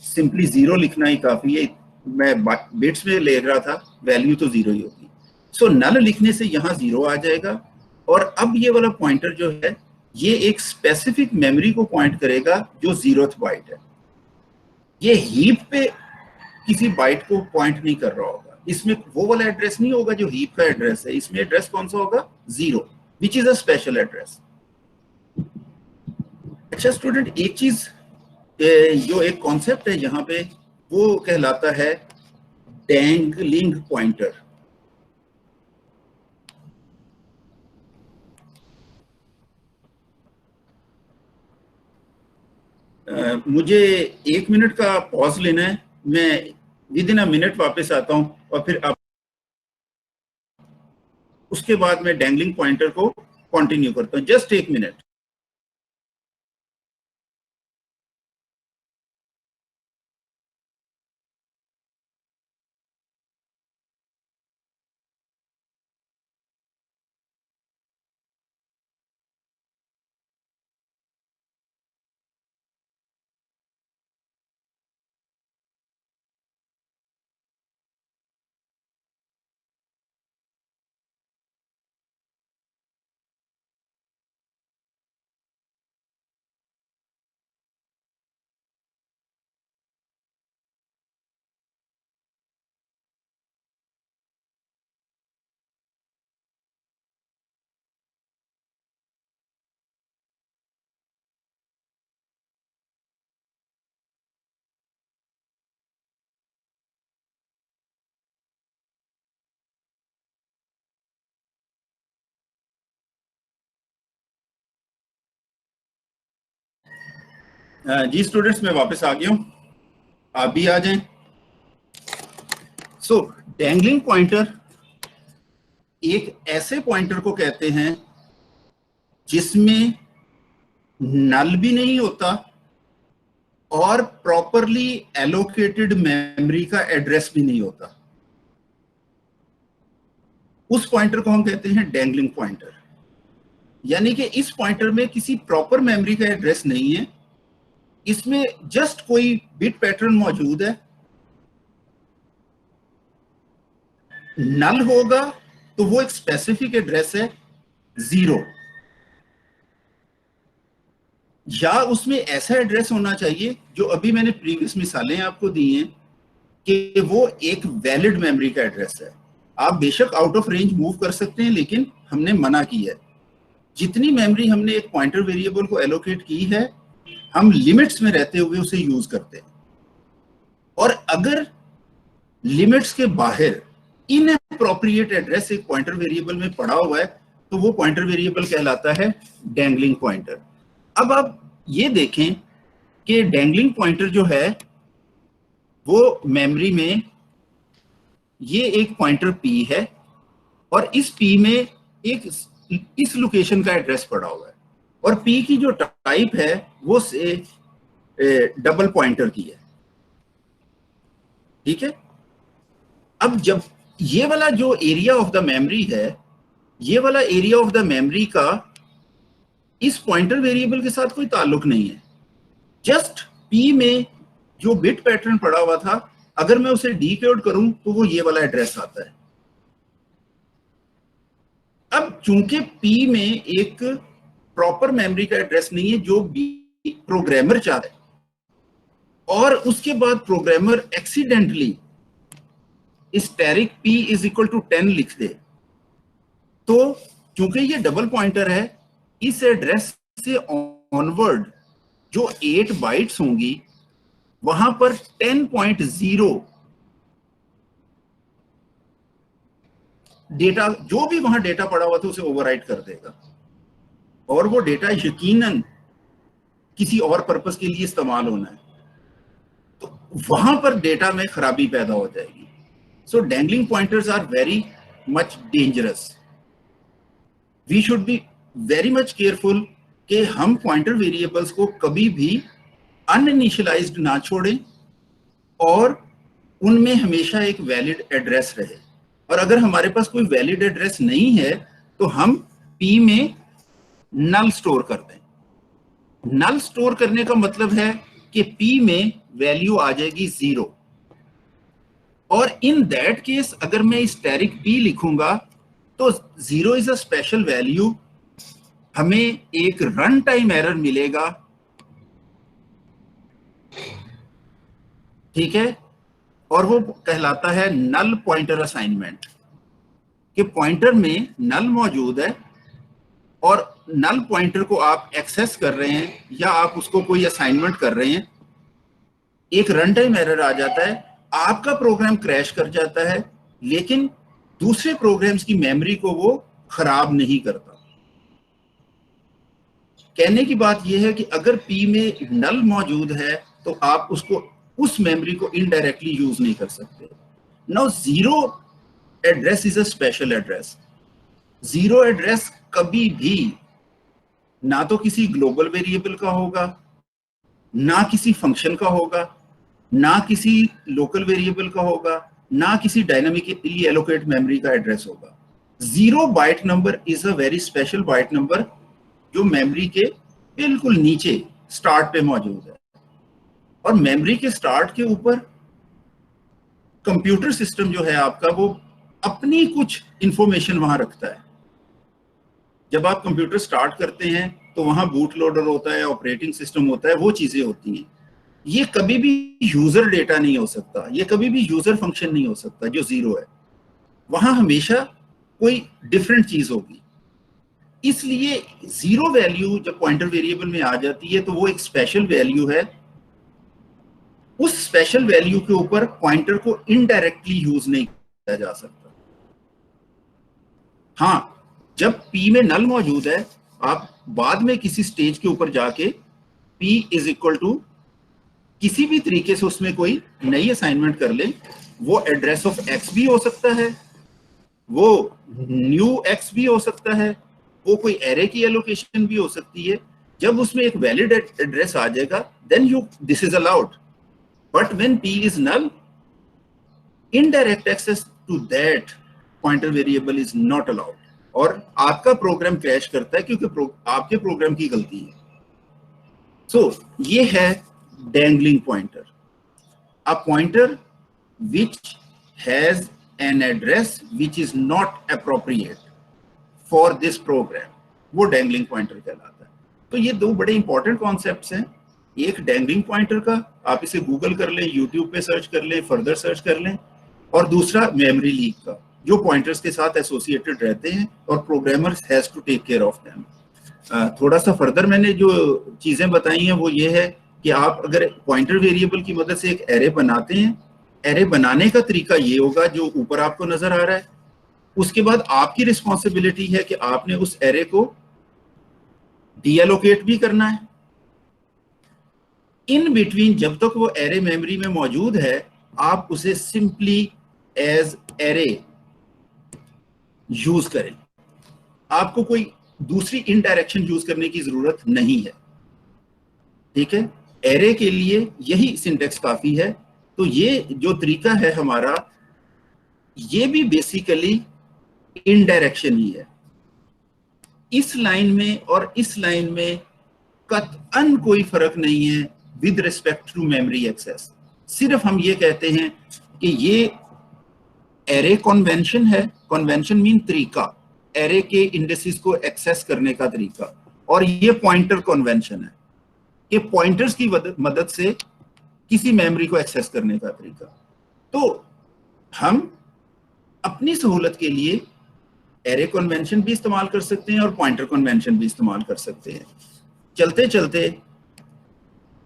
सिंपली 0 लिखना ही काफी है। मैं बिट्स में ले रहा था, वैल्यू तो 0 ही होगी। सो नल लिखने से यहां 0 आ जाएगा और अब ये वाला पॉइंटर जो है ये एक स्पेसिफिक मेमोरी को पॉइंट करेगा जो 0th बाइट है। ये हीप पे किसी बाइट को पॉइंट नहीं कर रहा होगा, इसमें वो वाला एड्रेस नहीं होगा जो हीप का एड्रेस है, इसमें एड्रेस कौन सा होगा, 0, which is a special address. अच्छा स्टूडेंट, एक चीज जो एक कॉन्सेप्ट है यहाँ पे वो कहलाता है डैंगलिंग पॉइंटर। मुझे 1 मिनट का पॉज लेना है, मैं विद इन अ मिनट वापस आता हूं और फिर आप उसके बाद मैं डैंगलिंग पॉइंटर को कंटिन्यू करता हूं। Just 1 minute. जी स्टूडेंट्स, मैं वापस आ गया हूँ, आप भी आ जाएं। सो डैंगलिंग पॉइंटर एक ऐसे पॉइंटर को कहते हैं जिसमें नल भी नहीं होता और प्रॉपरली एलोकेटेड मेमोरी का एड्रेस भी नहीं होता। उस पॉइंटर को हम कहते हैं डैंगलिंग पॉइंटर। यानी कि इस पॉइंटर में किसी प्रॉपर मेमोरी का एड्रेस नहीं है, इसमें जस्ट कोई बिट पैटर्न मौजूद है। नल होगा तो वो एक स्पेसिफिक एड्रेस है 0, या उसमें ऐसा एड्रेस होना चाहिए जो अभी मैंने प्रीवियस मिसालें आपको दी हैं कि वो एक वैलिड मेमोरी का एड्रेस है। आप बेशक आउट ऑफ रेंज मूव कर सकते हैं, लेकिन हमने मना की है। जितनी मेमोरी हमने एक पॉइंटर वेरिएबल को एलोकेट की है, हम लिमिट्स में रहते हुए उसे यूज करते हैं। और अगर लिमिट्स के बाहर इनएप्रोप्रिएट एड्रेस एक पॉइंटर वेरिएबल में पड़ा हुआ है तो वो पॉइंटर वेरिएबल कहलाता है डैंगलिंग पॉइंटर। अब आप ये देखें कि डैंगलिंग पॉइंटर जो है वो मेमोरी में ये एक पॉइंटर P है और इस P में एक इस लोकेशन का एड्रेस पड़ा हुआ है, और P की जो टाइप है वो से डबल पॉइंटर की है। ठीक है। अब जब ये वाला जो एरिया ऑफ द मेमोरी है, ये वाला एरिया ऑफ द मेमोरी का इस पॉइंटर वेरिएबल के साथ कोई ताल्लुक नहीं है। जस्ट P में जो बिट पैटर्न पड़ा हुआ था, अगर मैं उसे डीकोड करूं तो वो ये वाला एड्रेस आता है। अब चूंकि P में एक प्रॉपर मेमोरी का एड्रेस नहीं है जो प्रोग्रामर चाहता है, और उसके बाद programmer accidentally static P is equal to 10 लिख दे, तो चूंकि ये डबल पॉइंटर है, इस एड्रेस से ऑनवर्ड जो 8 बाइट्स होंगी वहां पर 10.0 डेटा, जो भी वहां डेटा पड़ा हुआ था उसे ओवरराइट कर देगा, और वो डेटा यकीनन किसी और पर्पस के लिए इस्तेमाल होना है, तो वहां पर डेटा में खराबी पैदा हो जाएगी। So dangling pointers are very much dangerous. We should be very much careful कि हम पॉइंटर वेरिएबल्स को कभी भी अनइनिशियलाइज्ड ना छोड़ें और उनमें हमेशा एक वैलिड एड्रेस रहे। और अगर हमारे पास कोई वैलिड एड्रेस नहीं है तो हम P में नल स्टोर कर दें। नल स्टोर करने का मतलब है कि P में वैल्यू आ जाएगी 0, और इन दैट केस अगर मैं स्टैटिक P लिखूंगा तो 0 इज अ स्पेशल वैल्यू, हमें एक रन टाइम एरर मिलेगा। ठीक है, और वो कहलाता है नल पॉइंटर असाइनमेंट, कि पॉइंटर में नल मौजूद है और नल पॉइंटर को आप एक्सेस कर रहे हैं या आप उसको कोई असाइनमेंट कर रहे हैं, एक रन टाइम एरर आ जाता है, आपका प्रोग्राम क्रैश कर जाता है, लेकिन दूसरे प्रोग्राम्स की मेमोरी को वो खराब नहीं करता। कहने की बात यह है कि अगर P में नल मौजूद है तो आप उसको उस मेमोरी को इनडायरेक्टली यूज नहीं कर सकते। Now 0 address is a special address. 0 address कभी भी ना तो किसी ग्लोबल वेरिएबल का होगा, ना किसी फंक्शन का होगा, ना किसी लोकल वेरिएबल का होगा, ना किसी डायनामिकली एलोकेट मेमोरी का एड्रेस होगा। 0 byte number is a very special byte number जो मेमोरी के बिल्कुल नीचे स्टार्ट पे मौजूद है, और मेमोरी के स्टार्ट के ऊपर कंप्यूटर सिस्टम जो है आपका वो अपनी कुछ इंफॉर्मेशन वहां रखता है। जब आप कंप्यूटर स्टार्ट करते हैं तो वहां बूट लोडर होता है, ऑपरेटिंग सिस्टम होता है, वो चीजें होती हैं। ये कभी भी यूजर डेटा नहीं हो सकता, ये कभी भी यूजर फंक्शन नहीं हो सकता जो 0 है, वहां हमेशा कोई डिफरेंट चीज होगी। इसलिए 0 वैल्यू जब पॉइंटर वेरिएबल में आ जाती है तो वो एक स्पेशल वैल्यू है। उस स्पेशल वैल्यू के ऊपर पॉइंटर को इनडायरेक्टली यूज नहीं किया जा सकता। हाँ, जब P में नल मौजूद है, आप बाद में किसी स्टेज के ऊपर जाके P इज इक्वल टू किसी भी तरीके से उसमें कोई नई असाइनमेंट कर ले, वो एड्रेस ऑफ X भी हो सकता है, वो न्यू X भी हो सकता है, वो कोई एरे की एलोकेशन भी हो सकती है। जब उसमें एक वैलिड एड्रेस आ जाएगा then this is allowed, but when P is null, indirect access to that pointer variable is not allowed, और आपका प्रोग्राम क्रैश करता है क्योंकि आपके प्रोग्राम की गलती है। सो ये है dangling pointer, a pointer which has an address which is not appropriate for this program, वो dangling pointer कहलाता है। तो ये दो बड़े इंपॉर्टेंट कॉन्सेप्ट्स हैं, एक dangling pointer का, आप इसे गूगल कर लें, यूट्यूब पे सर्च कर लें, फर्दर सर्च कर लें, और दूसरा मेमोरी लीक का, जो पॉइंटर्स के साथ एसोसिएटेड रहते हैं और programmers has to take care of them. थोड़ा सा फर्दर मैंने जो चीजें बताई हैं वो ये है कि आप अगर पॉइंटर वेरिएबल की मदद से एक एरे बनाते हैं, एरे बनाने का तरीका ये होगा जो ऊपर आपको नजर आ रहा है। उसके बाद आपकी रिस्पॉन्सिबिलिटी है कि आपने उस एरे को डीएलोकेट भी करना है। इन बिटवीन जब तक वो एरे मेमोरी में मौजूद है, आप उसे सिंपली एज एरे यूज करें, आपको कोई दूसरी इनडायरेक्शन यूज करने की जरूरत नहीं है। ठीक है, एरे के लिए यही सिंटेक्स काफी है। तो ये जो तरीका है हमारा, ये भी बेसिकली इनडायरेक्शन ही है। इस लाइन में और इस लाइन में कतअन कोई फर्क नहीं है with respect to memory access. सिर्फ हम ये कहते हैं कि ये एरे कन्वेंशन है। कन्वेंशन मीन तरीका, एरे के इंडेक्सेस को एक्सेस करने का तरीका, और ये पॉइंटर कन्वेंशन है कि पॉइंटर्स की मदद से किसी मेमोरी को एक्सेस करने का तरीका। तो हम अपनी सहूलत के लिए एरे कन्वेंशन भी इस्तेमाल कर सकते हैं और पॉइंटर कन्वेंशन भी इस्तेमाल कर सकते हैं। चलते चलते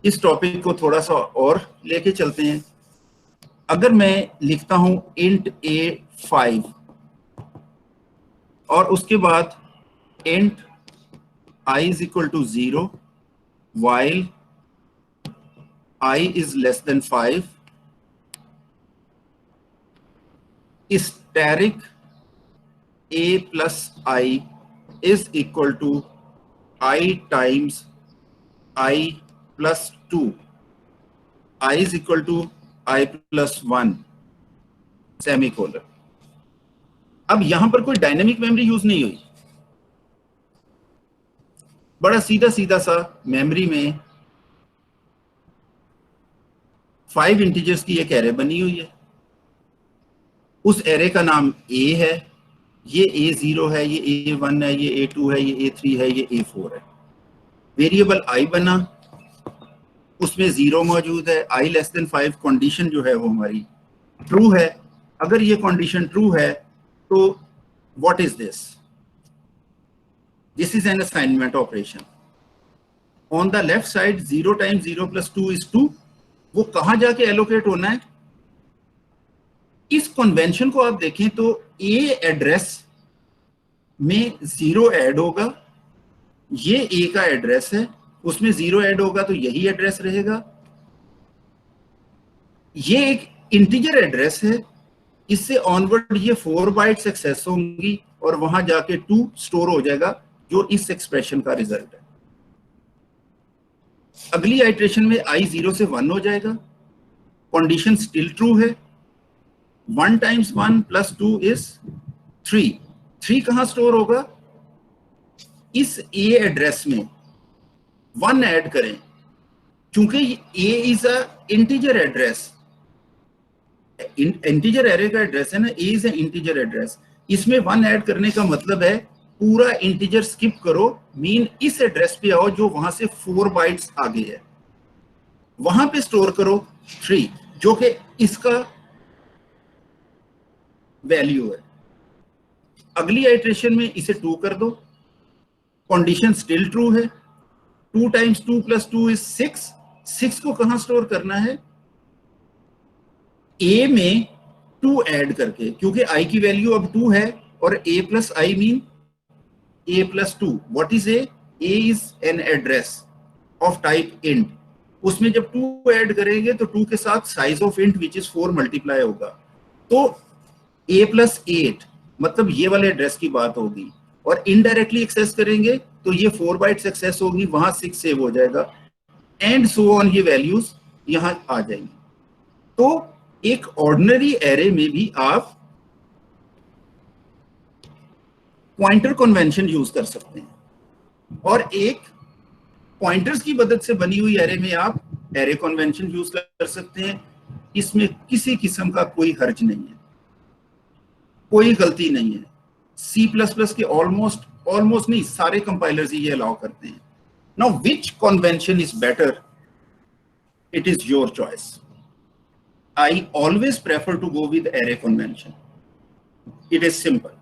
इस टॉपिक को थोड़ा सा और लेके चलते हैं। अगर मैं लिखता हूं int a5 और उसके बाद int I is equal to 0 while I is less than 5, static a plus I is equal to I times I plus 2, I is equal to I plus 1 semicolon. अब यहां पर कोई डायनेमिक मेमोरी यूज नहीं हुई, बड़ा सीधा सीधा सा मेमोरी में 5 इंटीजर्स की एक एरे बनी हुई है। उस एरे का नाम A है, ये A0 है, ये A1 है, ये A2 है, ये A3 है, ये A4 है। वेरिएबल I बना, उसमें 0 मौजूद है। I लेस देन 5 कंडीशन जो है वो हमारी ट्रू है। अगर ये कंडीशन ट्रू है तो what is this? This is an assignment operation. On the left side 0 times 0 plus 2 is 2, वो कहां जाके एलोकेट होना है? इस कन्वेंशन को आप देखें तो A एड्रेस में 0 ऐड होगा, ये A का एड्रेस है, उसमें 0 ऐड होगा तो यही एड्रेस रहेगा। ये एक इंटीजर एड्रेस है, इससे ऑनवर्ड ये 4 बाइट्स एक्सेस होंगी और वहां जाके 2 स्टोर हो जाएगा, जो इस एक्सप्रेशन का रिजल्ट है। अगली आइट्रेशन में I 0 से 1 हो जाएगा, कंडीशन स्टिल ट्रू है। 1 टाइम्स 1 प्लस 2 इज 3। 3 कहां स्टोर होगा? इस A एड्रेस में 1 ऐड करें, क्योंकि A is a integer address, integer array का एड्रेस है ना, A is a integer address. इसमें 1 ऐड करने का मतलब है पूरा इंटीजर स्किप करो, मीन इस एड्रेस पे आओ जो वहां से 4 बाइट्स आगे है, वहां पे स्टोर करो 3, जो कि इसका वैल्यू है। अगली आइट्रेशन में इसे 2 कर दो, कंडीशन स्टिल ट्रू है। 2 टाइम्स 2 प्लस 2 इज 6। 6 को कहां स्टोर करना है? A में 2 ऐड करके, क्योंकि I की वैल्यू अब 2 है और A plus I mean A plus 2। What is A? A is an address, of type int, उसमें जब 2 ऐड करेंगे तो 2 के साथ size of int which is 4 multiply होगा, तो a+8 मतलब ये वाले एड्रेस की बात होगी, और इनडायरेक्टली एक्सेस करेंगे तो ये 4 बाइट्स एक्सेस होगी, वहां 6 सेव हो जाएगा, एंड सो ऑन, ये वैल्यूज यहां आ जाएंगी। तो एक ऑर्डिनरी एरे में भी आप पॉइंटर कन्वेंशन यूज कर सकते हैं, और एक पॉइंटर्स की मदद से बनी हुई एरे में आप एरे कन्वेंशन यूज कर सकते हैं। इसमें किसी किस्म का कोई हर्ज नहीं है, कोई गलती नहीं है। C++ के ऑलमोस्ट नहीं, सारे कंपाइलर्स ये अलाउ करते हैं। Now which convention is better, it is your choice. I always prefer to go with array convention. It is simple.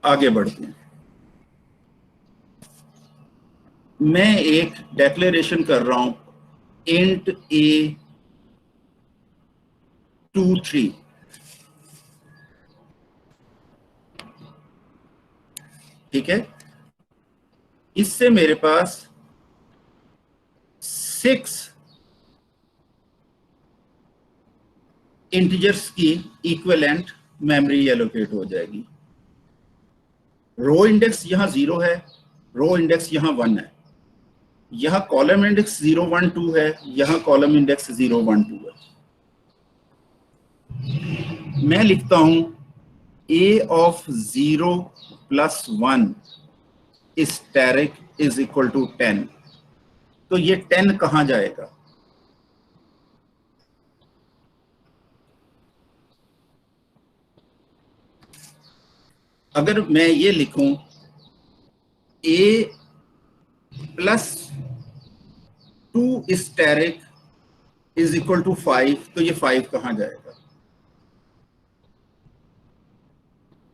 आगे बढ़ते हैं। मैं एक डेक्लेरेशन कर रहा हूं int a23, ठीक है। इससे मेरे पास 6 इंटीजर्स की इक्विवेलेंट मेमोरी एलोकेट हो जाएगी। रो इंडेक्स यहां 0 है, रो इंडेक्स यहां 1 है, यहां कॉलम इंडेक्स 0 1 2 है, यहां कॉलम इंडेक्स 0 1 2 है। मैं लिखता हूं a of 0 + 1 asterisk is equal to 10। तो ये 10 कहां जाएगा? अगर मैं ये लिखूं a + 2 asterisk is equal to 5, तो ये 5 कहां जाएगा?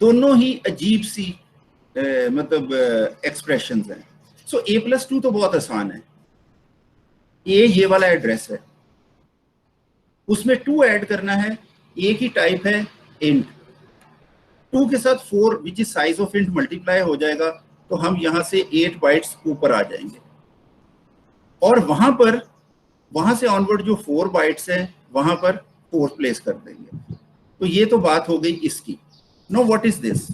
दोनों ही अजीब सी मतलब एक्सप्रेशंस हैं। सो a+2 तो बहुत आसान है। a ये वाला एड्रेस है, उसमें 2 ऐड करना है, a की टाइप है इंट, 2 के साथ 4 which is size of int multiply हो जाएगा, तो हम यहां से 8 बाइट्स ऊपर आ जाएंगे, और वहां से ऑनवर्ड जो 4 बाइट्स है वहां पर 4 प्लेस कर देंगे। तो ये तो बात हो गई इसकी। Know what is this?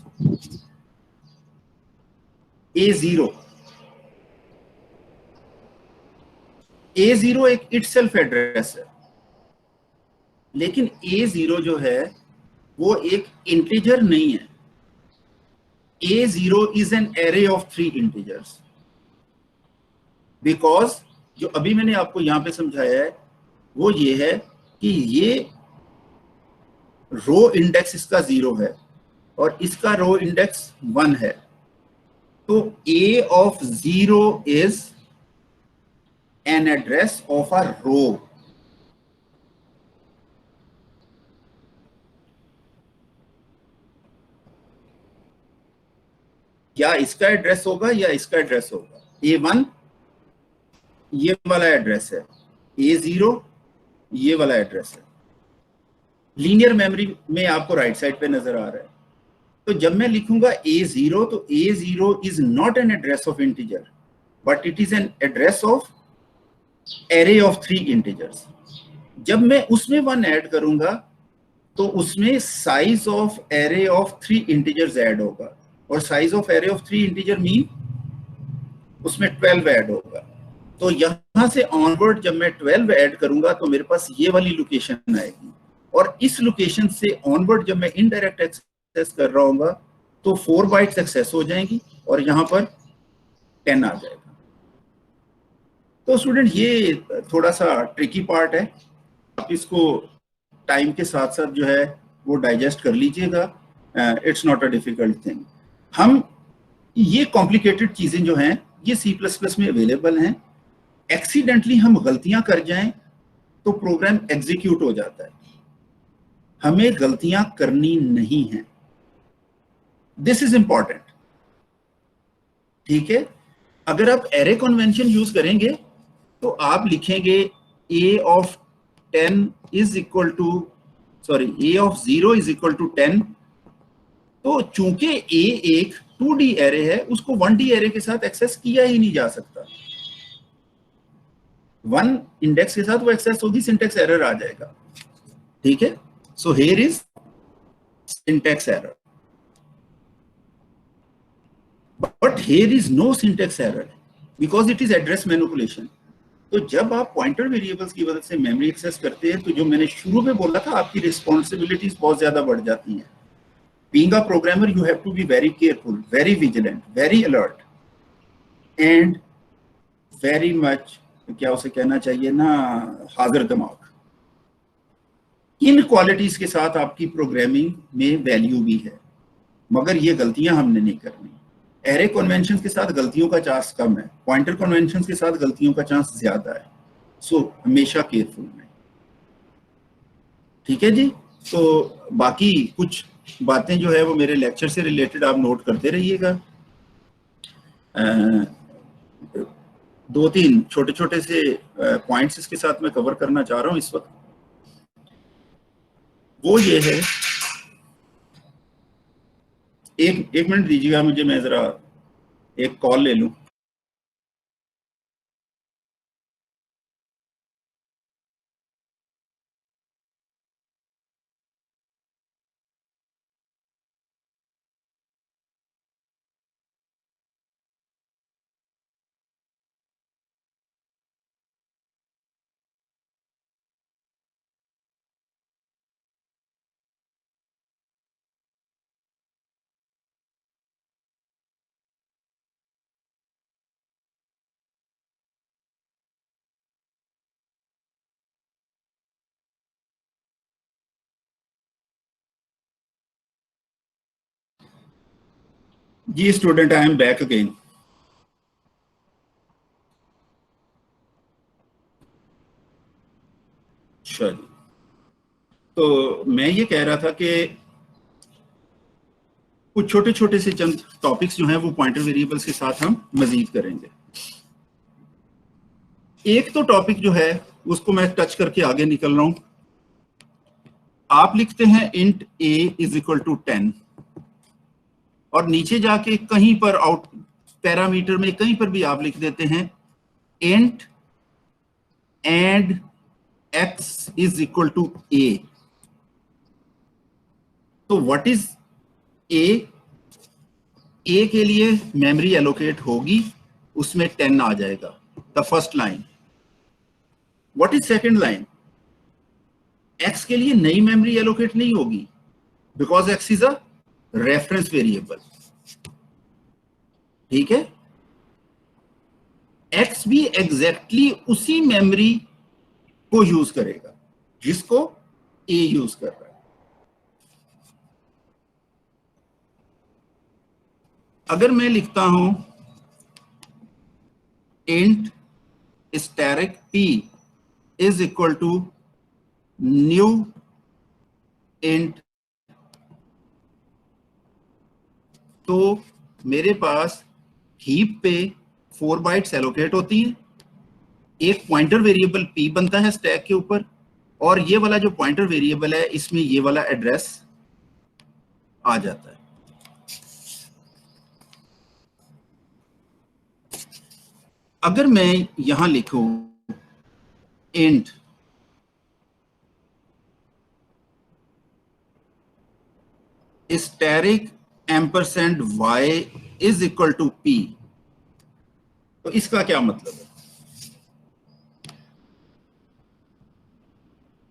A0 एक इटसेल्फ एड्रेस है, लेकिन A0 जो है वो एक इंटीजर नहीं है। A0 is an array of 3 integers, because जो अभी मैंने आपको यहां पे समझाया है वो ये है कि ये रो इंडेक्स इसका 0 है और इसका रो इंडेक्स 1 है, तो A of 0 is an address of a row. या इसका एड्रेस होगा या इसका एड्रेस होगा। A1 ये वाला एड्रेस है, A0 ये वाला एड्रेस है। लीनियर मेमोरी में आपको राइट साइड पे नजर आ रहा है। तो जब मैं लिखूंगा A0, तो A0 is not an address of integer, but it is an address of array of 3 integers. जब मैं उसमें 1 ऐड करूंगा तो उसमें size of array of 3 integers add होगा, और size of array of 3 integer mean उसमें 12 ऐड होगा। तो यहां से ऑनवर्ड जब मैं 12 ऐड करूंगा तो मेरे पास ये वाली लोकेशन आएगी, और इस लोकेशन से ऑनवर्ड जब मैं इनडायरेक्ट एक्सेस कर रहा हूँ तो 4 बाइट्स एक्सेस हो जाएंगी और यहाँ पर 10 आ जाएगा। तो स्टूडेंट ये थोड़ा सा ट्रिकी पार्ट है, आप इसको टाइम के साथ साथ जो है वो डाइजेस्ट कर लीजिएगा। It's not a difficult thing. हम ये कॉम्प्लिकेटेड चीजें जो हैं ये C++ में अवेलेबल हैं। एक्सीडेंटली हम गलतियां कर जाएं तो प्रोग्राम एग्जीक्यूट हो जाता है। हमें गलतियां करनी नहीं है, दिस इज इंपॉर्टेंट, ठीक है। अगर आप एरे कन्वेंशन यूज करेंगे तो आप लिखेंगे a of 10 is equal to, sorry, a of 0 is equal to 10 तो चूंकि ए एक 2D एरे है, उसको 1D एरे के साथ एक्सेस किया ही नहीं जा सकता। 1 इंडेक्स के साथ वो एक्सेस होगी, सिंटेक्स एरर आ जाएगा। ठीक है, so here is syntax error, but here is no syntax error because it is address manipulation. तो जब आप पॉइंटर वेरिएबल्स की वजह से मेमोरी एक्सेस करते हैं, तो जो मैंने शुरू में बोला था, आपकी रिस्पॉन्सिबिलिटीज बहुत ज्यादा बढ़ जाती हैं। Being a programmer, you have to be very careful, very vigilant, very alert, and very much, क्या उसे कहना चाहिए ना, हाजिर दिमाग। इन क्वालिटीज के साथ आपकी प्रोग्रामिंग में वैल्यू भी है, मगर ये गलतियां हमने नहीं करनी। एरे कन्वेंशन के साथ गलतियों का चांस कम है, पॉइंटर कन्वेंशन के साथ गलतियों का चांस ज्यादा है। सो हमेशा केयरफुल में। ठीक है जी, तो बाकी कुछ बातें जो है वो मेरे लेक्चर से रिलेटेड आप नोट करते रहिएगा। 2-3 छोटे छोटे से पॉइंट्स इसके साथ मैं कवर करना चाह रहा हूं इस वक्त। वो ये है, एक मिनट दीजिएगा मुझे, मैं जरा एक कॉल ले लूं। जी student, I am back again. चलिए, तो मैं ये कह रहा था कि कुछ छोटे छोटे से चंद टॉपिक्स जो हैं वो पॉइंटर वेरिएबल्स के साथ हम मजीद करेंगे। एक तो टॉपिक जो है उसको मैं टच करके आगे निकल रहा हूं। आप लिखते हैं int a is equal to 10, और नीचे जाके कहीं पर आउट पैरामीटर में कहीं पर भी आप लिख देते हैं int and x is equal to a। तो व्हाट इज a के लिए मेमोरी एलोकेट होगी, उसमें 10 आ जाएगा, the first line. What is second line? x के लिए नई मेमोरी एलोकेट नहीं होगी, because x is a reference variable. ठीक है, x भी एग्जैक्टली उसी मेमोरी को यूज करेगा जिसको a यूज कर रहा है। अगर मैं लिखता हूं int static p is equal to new int, तो मेरे पास हीप पे 4 बाइट्स एलोकेट होती हैं, एक पॉइंटर वेरिएबल p बनता है स्टैक के ऊपर, और ये वाला जो पॉइंटर वेरिएबल है इसमें ये वाला एड्रेस आ जाता है। अगर मैं यहां लिखूं int static ampersand y is equal to p, तो इसका क्या मतलब है?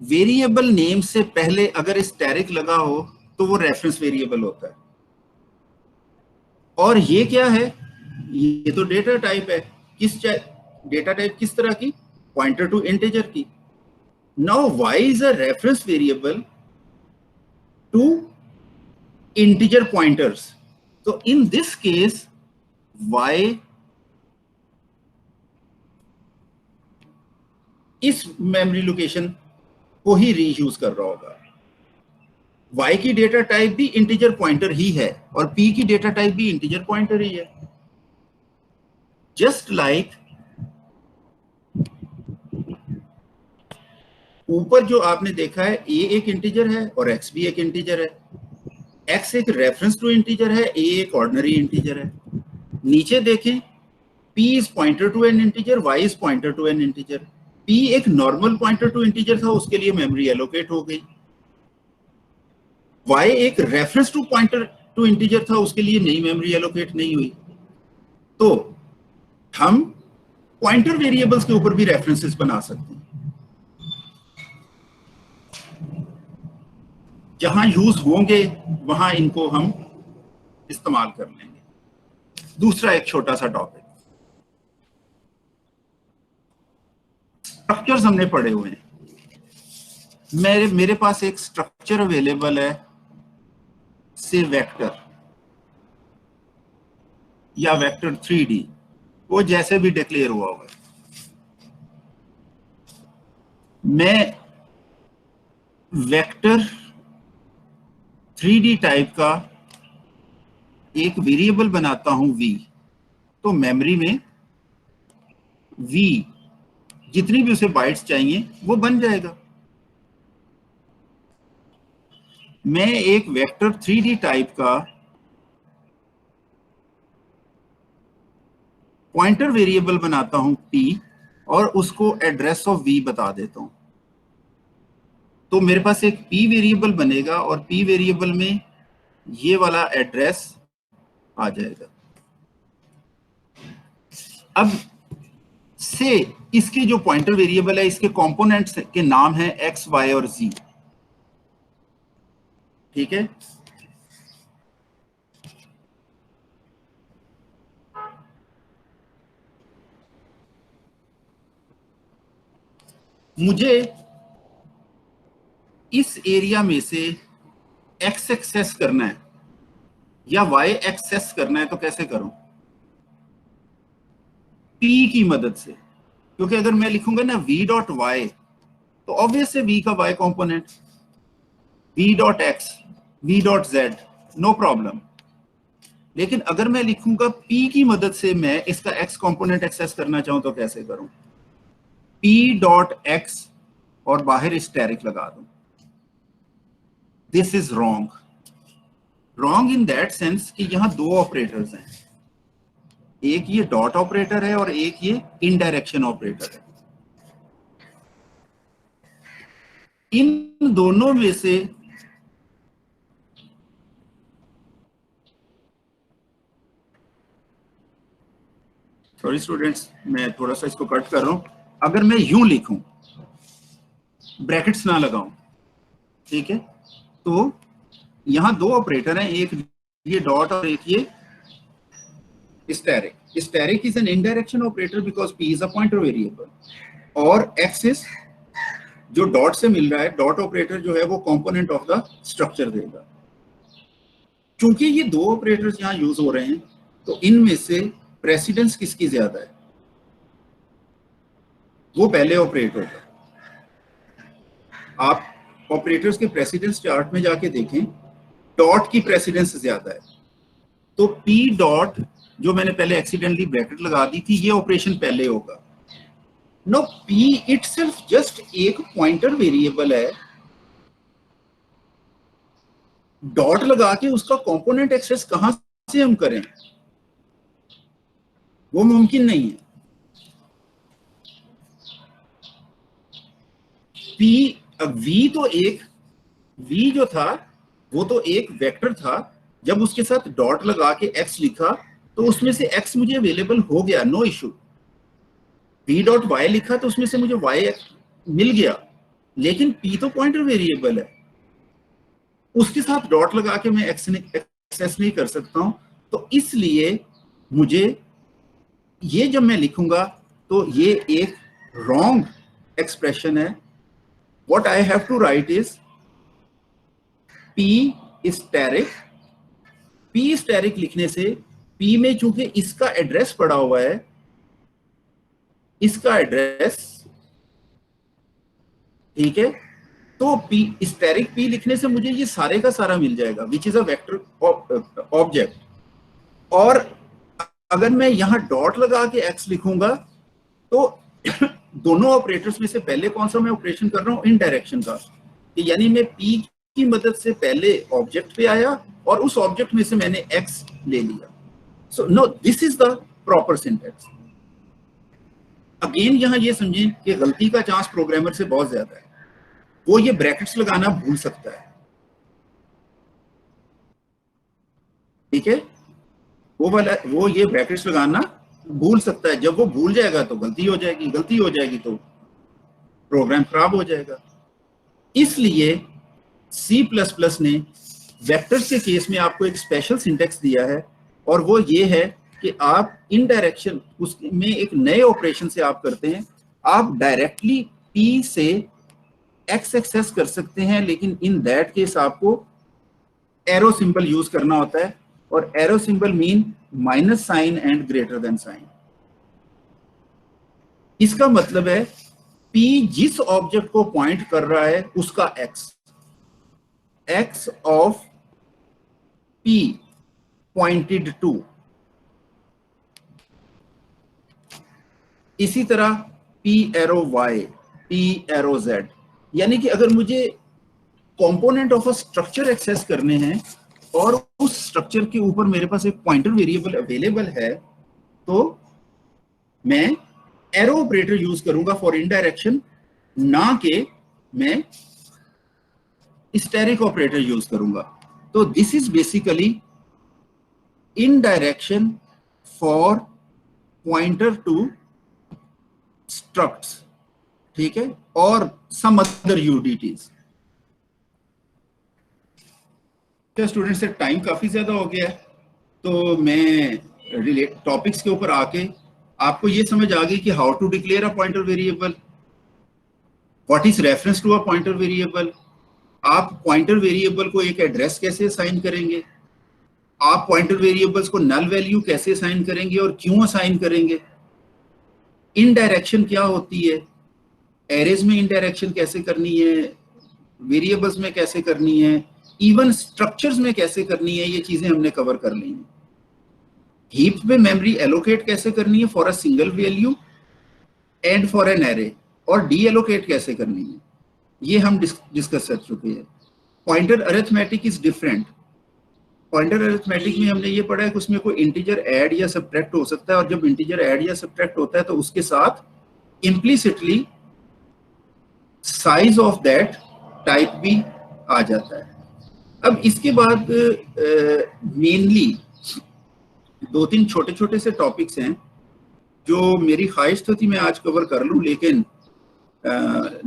वेरिएबल नेम से पहले अगर स्टैटिक लगा हो तो वो रेफरेंस वेरिएबल होता है। और ये क्या है? ये तो डेटा टाइप है। किस डेटा टाइप किस तरह की? पॉइंटर टू इंटीजर की। Now y is a reference variable to integer pointers, तो इन दिस केस y इस मेमोरी लोकेशन को ही रीयूज कर रहा होगा। y की डेटा टाइप भी इंटीजर पॉइंटर ही है और p की डेटा टाइप भी इंटीजर पॉइंटर ही है। जस्ट लाइक ऊपर जो आपने देखा है a एक इंटीजर है और x भी एक इंटीजर है। x एक रेफरेंस टू इंटीजर है, a एक ऑर्डिनरी इंटीजर है। नीचे देखें, p is pointer to an integer, y is pointer to an integer. p एक नॉर्मल पॉइंटर टू इंटीजर था, उसके लिए मेमोरी एलोकेट हो गई। y एक reference to pointer to integer था, उसके लिए नई मेमोरी एलोकेट नहीं हुई। तो हम पॉइंटर वेरिएबल्स के ऊपर भी रेफरेंसेस बना सकते हैं, जहां यूज होंगे वहां इनको हम इस्तेमाल कर लेंगे। दूसरा एक छोटा सा टॉपिक, स्ट्रक्चर्स हमने पढ़े हुए हैं। मेरे पास एक स्ट्रक्चर अवेलेबल है, से वेक्टर या वेक्टर 3D, वो जैसे भी डिक्लेयर हुआ हुआ है। मैं वेक्टर 3D टाइप का एक वेरिएबल बनाता हूं v, तो मेमोरी में v जितनी भी उसे बाइट्स चाहिए वो बन जाएगा। मैं एक वेक्टर 3D टाइप का पॉइंटर वेरिएबल बनाता हूं p और उसको एड्रेस ऑफ v बता देता हूं, तो मेरे पास एक p वेरिएबल बनेगा और p वेरिएबल में ये वाला एड्रेस आ जाएगा। अब से इसके जो पॉइंटर वेरिएबल है, इसके कंपोनेंट्स के नाम है x, y और z। ठीक है, मुझे इस एरिया में से x एक्सेस करना है या y एक्सेस करना है, तो कैसे करूं? p की मदद से, क्योंकि अगर मैं लिखूंगा ना v डॉट वाई, तो ऑब्वियस है v का y component, v dot X, v dot Z, no problem. लेकिन अगर मैं लिखूंगा p की मदद से मैं इसका x कंपोनेंट एक्सेस करना चाहूं, तो कैसे करूं? p डॉट एक्स और बाहर स्टैरिक लगा दूं। This is wrong. Wrong in that sense कि यहां दो ऑपरेटर्स हैं, एक ये डॉट ऑपरेटर है और एक ये इनडायरेक्शन ऑपरेटर है। इन दोनों में से सॉरी स्टूडेंट्स, मैं थोड़ा सा इसको कट कर रहा हूं। अगर मैं यूं लिखूं, ब्रैकेट्स ना लगाऊं, ठीक है, तो यहां दो ऑपरेटर हैं, एक ये डॉट और एक ये asterisk. Asterisk is an indirection operator because p is a pointer variable, और एक्सिस जो डॉट से मिल रहा है, डॉट ऑपरेटर जो है वो कंपोनेंट ऑफ द स्ट्रक्चर देगा। क्योंकि ये दो ऑपरेटर्स यहां यूज हो रहे हैं, तो इनमें से प्रेसिडेंस किसकी ज्यादा है, वो पहले ऑपरेट होगा। आप ऑपरेटर्स के प्रेसिडेंस चार्ट में जाके देखें, डॉट की प्रेसिडेंस ज्यादा है, तो p डॉट जो मैंने पहले एक्सीडेंटली ब्रैकेट लगा दी थी, ये ऑपरेशन पहले होगा। नो, p इटसेल्फ जस्ट एक पॉइंटर वेरिएबल है, डॉट लगा के उसका कंपोनेंट एक्सेस कहां से हम करें, वो मुमकिन नहीं है। v तो एक, v जो था वो तो एक वेक्टर था, जब उसके साथ डॉट लगा के x लिखा तो उसमें से x मुझे अवेलेबल हो गया, no issue. v dot y लिखा तो उसमें से मुझे y मिल गया, लेकिन p तो पॉइंटर वेरिएबल है, उसके साथ डॉट लगा के मैं एक्सेस नहीं कर सकता हूं। तो इसलिए मुझे ये जब मैं लिखूंगा तो ये एक रॉन्ग एक्सप्रेशन है। What I have to write is p asterisk लिखने से p में चूंकि इसका एड्रेस पड़ा हुआ है, इसका एड्रेस, ठीक है, तो p स्टैरिक p लिखने से मुझे ये सारे का सारा मिल जाएगा, which is a vector object. और अगर मैं यहां डॉट लगा के x लिखूंगा तो दोनों ऑपरेटर्स में से पहले कौन सा मैं ऑपरेशन कर रहा हूं, इन डायरेक्शन का, यानी मैं p की मदद से पहले ऑब्जेक्ट पे आया और उस ऑब्जेक्ट में से मैंने x ले लिया। So no, this is the proper syntax. Again यहां ये समझें कि गलती का चांस प्रोग्रामर से बहुत ज्यादा है, वो ये ब्रैकेट्स लगाना भूल सकता है, ठीक है, वो ये ब्रैकेट्स लगाना भूल सकता है। जब वो भूल जाएगा तो गलती हो जाएगी, गलती हो जाएगी तो प्रोग्राम खराब हो जाएगा। इसलिए C++ ने वेक्टर्स के केस में आपको एक स्पेशल सिंटैक्स दिया है, और वो ये है कि आप इनडायरेक्शन उसमें एक नए ऑपरेशन से आप करते हैं। आप डायरेक्टली P से X एक्सेस कर सकते हैं, लेकिन इन दैट केस आपको एरो सिंबल यूज करना होता है, और arrow symbol mean minus sign and greater than sign. इसका मतलब है P जिस ऑब्जेक्ट को पॉइंट कर रहा है उसका X of P pointed to. इसी तरह P arrow Y, P arrow Z, यानी कि अगर मुझे component of a structure access करने हैं और उस स्ट्रक्चर के ऊपर मेरे पास एक पॉइंटर वेरिएबल अवेलेबल है, तो मैं एरो ऑपरेटर यूज करूंगा फॉर इनडायरेक्शन, ना कि मैं स्टेरिक ऑपरेटर यूज करूंगा। तो this is basically indirection for pointer to structs, ठीक है, और सम अदर यूटिलिटीज। क्या स्टूडेंट से टाइम काफी ज्यादा हो गया है, तो मैं टॉपिक्स के ऊपर आके आपको ये समझ आ गई कि how to declare a pointer variable, what is reference to a pointer variable, आप पॉइंटर वेरिएबल को एक एड्रेस कैसे असाइन करेंगे, आप पॉइंटर वेरिएबल्स को नल वैल्यू कैसे असाइन करेंगे और क्यों असाइन करेंगे, इनडायरेक्शन क्या होती है, एरेज में इनडायरेक्शन कैसे करनी है, वेरिएबल्स में कैसे करनी है, इवन स्ट्रक्चर्स में कैसे करनी है, ये चीजें हमने कवर कर ली हैं। हीप में मेमोरी एलोकेट कैसे करनी है for a single value and for an array, और डी एलोकेट कैसे करनी है, ये हम डिस्कस कर चुके हैं। Pointer arithmetic is different. Pointer arithmetic में हमने ये पढ़ा है कि उसमें कोई इंटीजर ऐड या सब्ट्रैक्ट हो सकता है, और जब इंटीजर ऐड या सब्ट्रैक्ट होता है तो उसके साथ implicitly size of that type भी आ जाता है। अब इसके बाद मेनली दो तीन छोटे छोटे से टॉपिक्स हैं जो मेरी ख्वाहिश तो थी मैं आज कवर कर लूं, लेकिन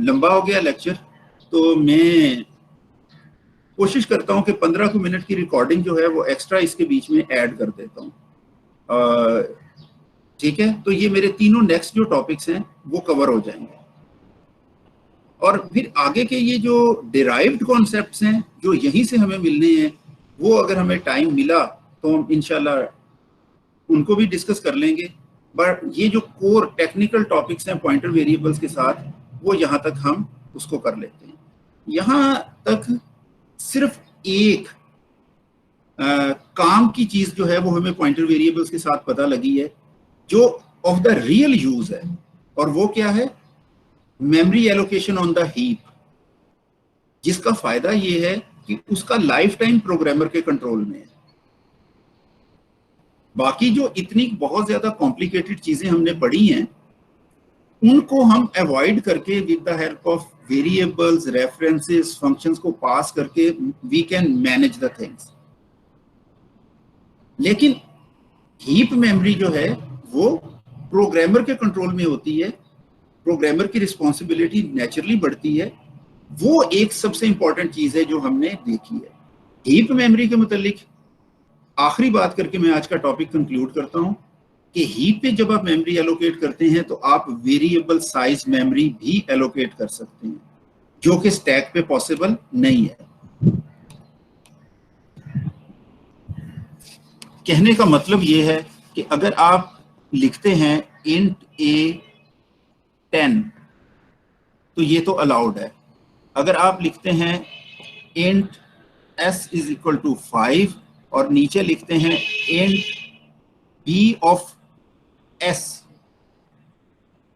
लंबा हो गया लेक्चर, तो मैं कोशिश करता हूं कि 15 मिनट की रिकॉर्डिंग जो है वो एक्स्ट्रा इसके बीच में ऐड कर देता हूं, ठीक है। तो ये मेरे तीनों नेक्स्ट जो टॉपिक्स हैं वो कवर हो जाएंगे, और फिर आगे के ये जो डिराइव्ड कॉन्सेप्ट्स हैं जो यहीं से हमें मिलने हैं, वो अगर हमें टाइम मिला तो हम इंशाल्लाह उनको भी डिस्कस कर लेंगे। बट ये जो कोर टेक्निकल टॉपिक्स हैं पॉइंटर वेरिएबल्स के साथ, वो यहाँ तक हम उसको कर लेते हैं। यहाँ तक सिर्फ एक काम की चीज जो है वो हमें पॉइंटर वेरिएबल्स के साथ पता लगी है, जो ऑफ द रियल यूज है, और वो क्या है, memory allocation on the heap, जिसका फायदा ये है कि उसका लाइफ टाइम प्रोग्रामर के कंट्रोल में है। बाकी जो इतनी बहुत ज्यादा कॉम्प्लिकेटेड चीजें हमने पढ़ी हैं उनको हम अवॉइड करके with the help of variables, references, functions को पास करके we can manage the things. लेकिन हीप मेमोरी जो है वो प्रोग्रामर के कंट्रोल में होती है, प्रोग्रामर की रिस्पॉन्सिबिलिटी नेचुरली बढ़ती है। वो एक सबसे इंपॉर्टेंट चीज है जो हमने देखी है। हीप मेमोरी के मुतालिक आखिरी बात करके मैं आज का टॉपिक कंक्लूड करता हूं कि हीप पे जब आप मेमोरी एलोकेट करते हैं तो आप वेरिएबल साइज मेमोरी भी एलोकेट कर सकते हैं, जो कि स्टैक पे पॉसिबल नहीं है। कहने का मतलब ये है कि अगर आप लिखते हैं int a 10 तो ये तो अलाउड है। अगर आप लिखते हैं int s is equal to 5 और नीचे लिखते हैं int b ऑफ s,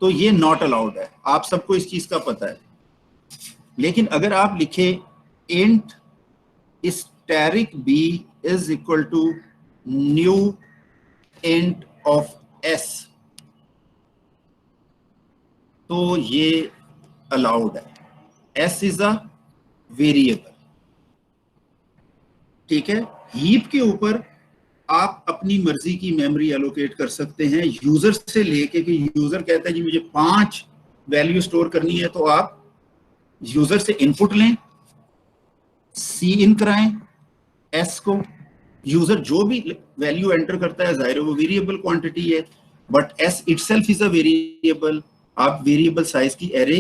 तो ये नॉट अलाउड है। आप सबको इस चीज का पता है। लेकिन अगर आप लिखे int asterisk b is equal to new int of s, तो ये अलाउड है। एस इज अ वेरिएबल, ठीक है। हीप के ऊपर आप अपनी मर्जी की मेमोरी एलोकेट कर सकते हैं, यूजर से लेके कि यूजर कहता है जी मुझे 5 वैल्यू स्टोर करनी है, तो आप यूजर से इनपुट लें, सी इन कराएं एस को, यूजर जो भी वैल्यू एंटर करता है जाहिर है वो वेरिएबल क्वांटिटी है, but S itself is a variable. आप वेरिएबल साइज की एरे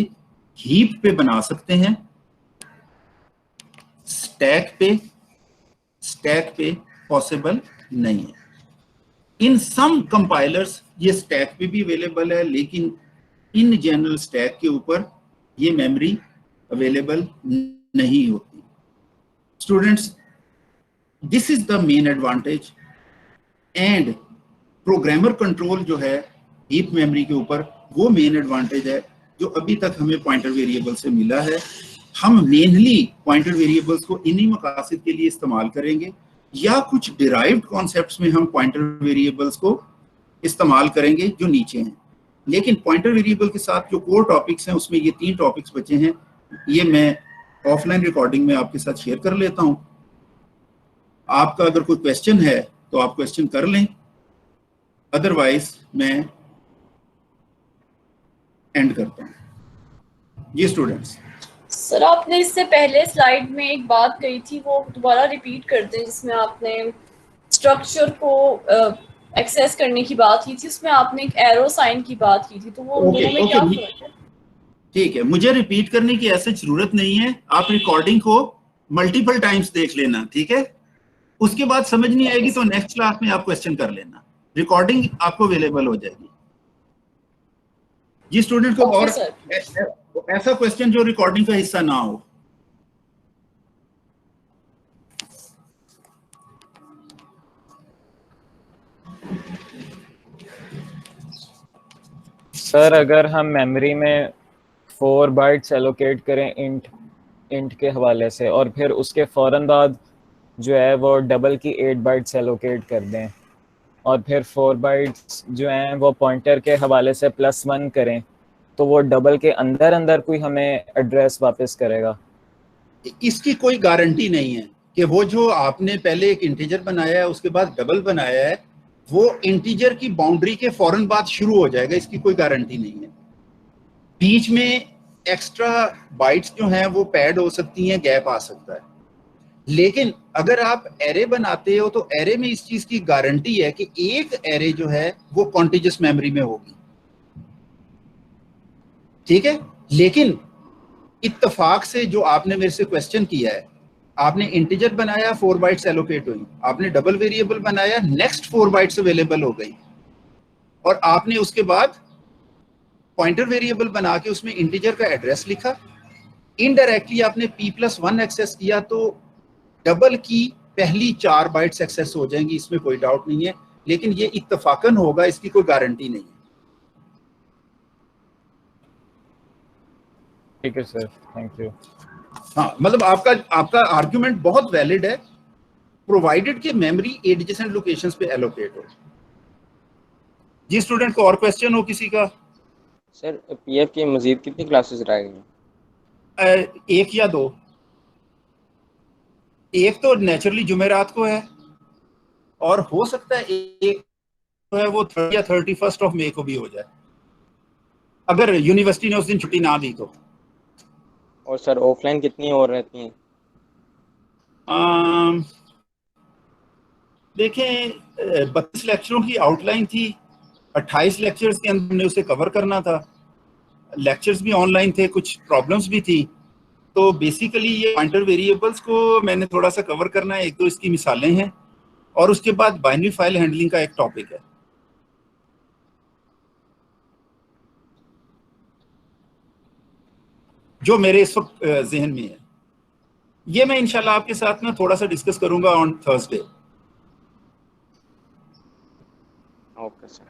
हीप पे बना सकते हैं, स्टैक पे पॉसिबल नहीं है। इन सम कंपाइलर्स ये स्टैक पे भी अवेलेबल है, लेकिन इन जनरल स्टैक के ऊपर ये मेमोरी अवेलेबल नहीं होती। Students, this is the main advantage. And programmer control जो है हीप मेमोरी के ऊपर, वो मेन एडवांटेज है जो अभी तक हमें पॉइंटर वेरिएबल से मिला है। हम मेनली पॉइंटर वेरिएबल्स को इन्हीं मकासद के लिए इस्तेमाल करेंगे, या कुछ डिराइव्ड कॉन्सेप्ट्स में हम पॉइंटर वेरिएबल्स को इस्तेमाल करेंगे जो नीचे हैं। लेकिन पॉइंटर वेरिएबल के साथ जो कोर टॉपिक्स हैं उसमें ये 3 टॉपिक्स बचे हैं, ये मैं ऑफलाइन रिकॉर्डिंग में आपके साथ शेयर कर लेता हूं। आपका अगर कोई क्वेश्चन है तो आप क्वेश्चन कर लें, अदरवाइज मैं एंड करता हूं। जी स्टूडेंट्स। सर आपने इससे पहले स्लाइड में एक बात कही थी, वो दोबारा रिपीट कर दें, जिसमें आपने स्ट्रक्चर को एक्सेस करने की बात की थी, उसमें आपने एक एरो साइन की बात की थी, तो वो दोनों में क्या फर्क है? ठीक है, मुझे रिपीट करने की ऐसे जरूरत नहीं है, आप रिकॉर्डिंग को मल्टीपल टाइम्स देख लेना, ठीक है। उसके बाद समझ नहीं आएगी तो नेक्स्ट क्लास में आप क्वेश्चन कर लेना, रिकॉर्डिंग आपको अवेलेबल हो जाएगी। जी स्टूडेंट को और ऐसा क्वेश्चन जो रिकॉर्डिंग का हिस्सा ना हो। सर अगर हम मेमोरी में 4 बाइट्स एलोकेट करें इंट के हवाले से, और फिर उसके फ़ौरन बाद जो है वो डबल की 8 बाइट्स एलोकेट कर दें, और फिर 4 बाइट्स जो हैं वो पॉइंटर के हवाले से +1 करें, तो वो डबल के अंदर अंदर कोई हमें एड्रेस वापस करेगा? इसकी कोई गारंटी नहीं है कि वो जो आपने पहले एक इंटीजर बनाया है उसके बाद डबल बनाया है, वो इंटीजर की बाउंड्री के फौरन बाद शुरू हो जाएगा, इसकी कोई गारंटी नहीं है। बीच में एक्स्ट्रा बाइट्स जो हैं वो पैड हो सकती हैं, गैप आ सकता है। लेकिन अगर आप एरे बनाते हो तो एरे में इस चीज की गारंटी है कि एक एरे जो है वो कॉन्टिजियस मेमोरी में होगी, ठीक है। लेकिन इत्तेफाक से जो आपने मेरे से क्वेश्चन किया है, आपने इंटीजर बनाया 4 बाइट्स एलोकेट हुई, आपने डबल वेरिएबल बनाया नेक्स्ट 4 बाइट्स अवेलेबल हो गई, और आपने उसके बाद पॉइंटर वेरिएबल बना के उसमें इंटीजर का एड्रेस लिखा, इनडायरेक्टली आपने p+1 एक्सेस किया, तो डबल की पहली 4 बाइट्स एक्सेस हो जाएंगी, इसमें कोई डाउट नहीं है। लेकिन ये इत्तफाकन होगा, इसकी कोई गारंटी नहीं है। ठीक है सर, थैंक यू। हाँ, मतलब आपका आर्ग्यूमेंट बहुत वैलिड है, प्रोवाइडेड कि मेमोरी एडजेसेंट लोकेशंस पे एलोकेट हो। जी स्टूडेंट को और क्वेश्चन हो किसी का? सर पीएफ की मजीद कितनी क्लासेस रह गई? 1 या 2। एक तो नेचुरली जुमेरात को है, और हो सकता है एक तो है वो 30 या 31 ऑफ मई को भी हो जाए, अगर यूनिवर्सिटी ने उस दिन छुट्टी ना दी तो। और सर ऑफलाइन कितनी और रहती हैं? देखें, 32 लेक्चरों की आउटलाइन थी, 28 लेक्चर्स के अंदर हमने उसे कवर करना था। लेक्चर्स भी ऑनलाइन थे, कुछ प्रॉब्लम्स भी थी, तो बेसिकली ये पॉइंटर वेरिएबल्स को मैंने थोड़ा सा कवर करना है, 1-2 इसकी मिसालें हैं, और उसके बाद बाइनरी फाइल हैंडलिंग का एक टॉपिक है जो मेरे इस वक्त जहन में है। ये मैं इंशाल्लाह आपके साथ ना थोड़ा सा डिस्कस करूंगा on Thursday. Okay sir.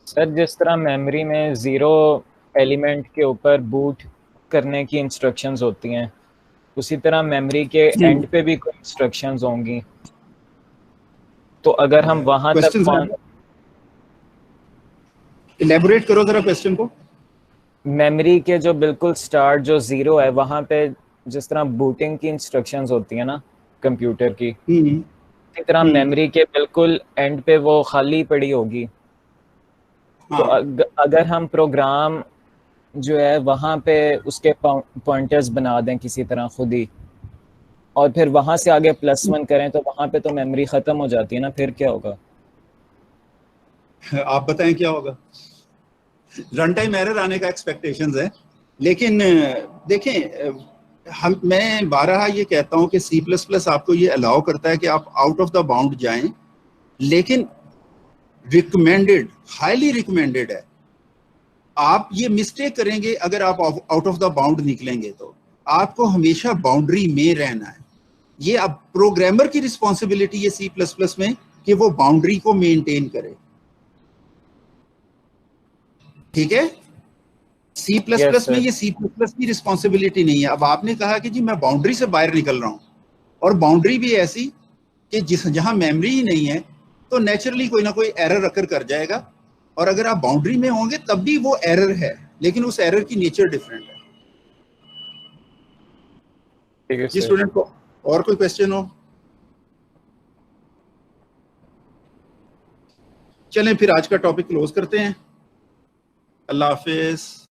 Sir जिस तरह मेमोरी में 0 एलिमेंट के ऊपर बूट करने की इंस्ट्रक्शंस होती हैं, उसी तरह मेमोरी के एंड पे भी कोई इंस्ट्रक्शंस होंगी। तो अगर हम वहां तक इलेबोरेट करो जरा क्वेश्चन को। मेमोरी के जो बिल्कुल स्टार्ट जो 0 है, वहां पे जिस तरह बूटिंग की इंस्ट्रक्शंस होती है ना कंप्यूटर की, इसी तरह मेमोरी के बिल्कुल एंड पे वो खाली पड़ी होगी। तो अगर हम प्रोग्राम जो है वहां पे उसके पॉइंटर्स बना दें किसी तरह खुद ही, और फिर वहां से आगे +1 करें, तो वहां पे तो मेमोरी खत्म हो जाती है ना, फिर क्या होगा? आप बताएं क्या होगा। रन टाइम एरर आने का एक्सपेक्टेशंस है, लेकिन देखें मैं बारहा ये कहता हूं कि C++ आपको ये अलाउ करता है कि आप आउट ऑफ द बाउंड जाएं, लेकिन रिकमेंडेड, हाईली रिकमेंडेड है। आप ये मिस्टेक करेंगे अगर आप आउट ऑफ द बाउंड निकलेंगे, तो आपको हमेशा बाउंड्री में रहना है। ये अब प्रोग्रामर की रिस्पॉन्सिबिलिटी है C++ में कि वो बाउंड्री को मेंटेन करे, ठीक है। C++ में ये C++ की रिस्पॉन्सिबिलिटी नहीं है। अब आपने कहा कि जी मैं बाउंड्री से बाहर निकल रहा हूं, और बाउंड्री भी ऐसी कि जहां मेमोरी ही नहीं है, तो नेचुरली कोई ना कोई एरर अकर कर जाएगा, और अगर आप बाउंड्री में होंगे तब भी वो एरर है, लेकिन उस एरर की नेचर डिफरेंट है। जी स्टूडेंट को और कोई क्वेश्चन हो? चलें फिर आज का टॉपिक क्लोज करते हैं। अल्लाह हाफिज।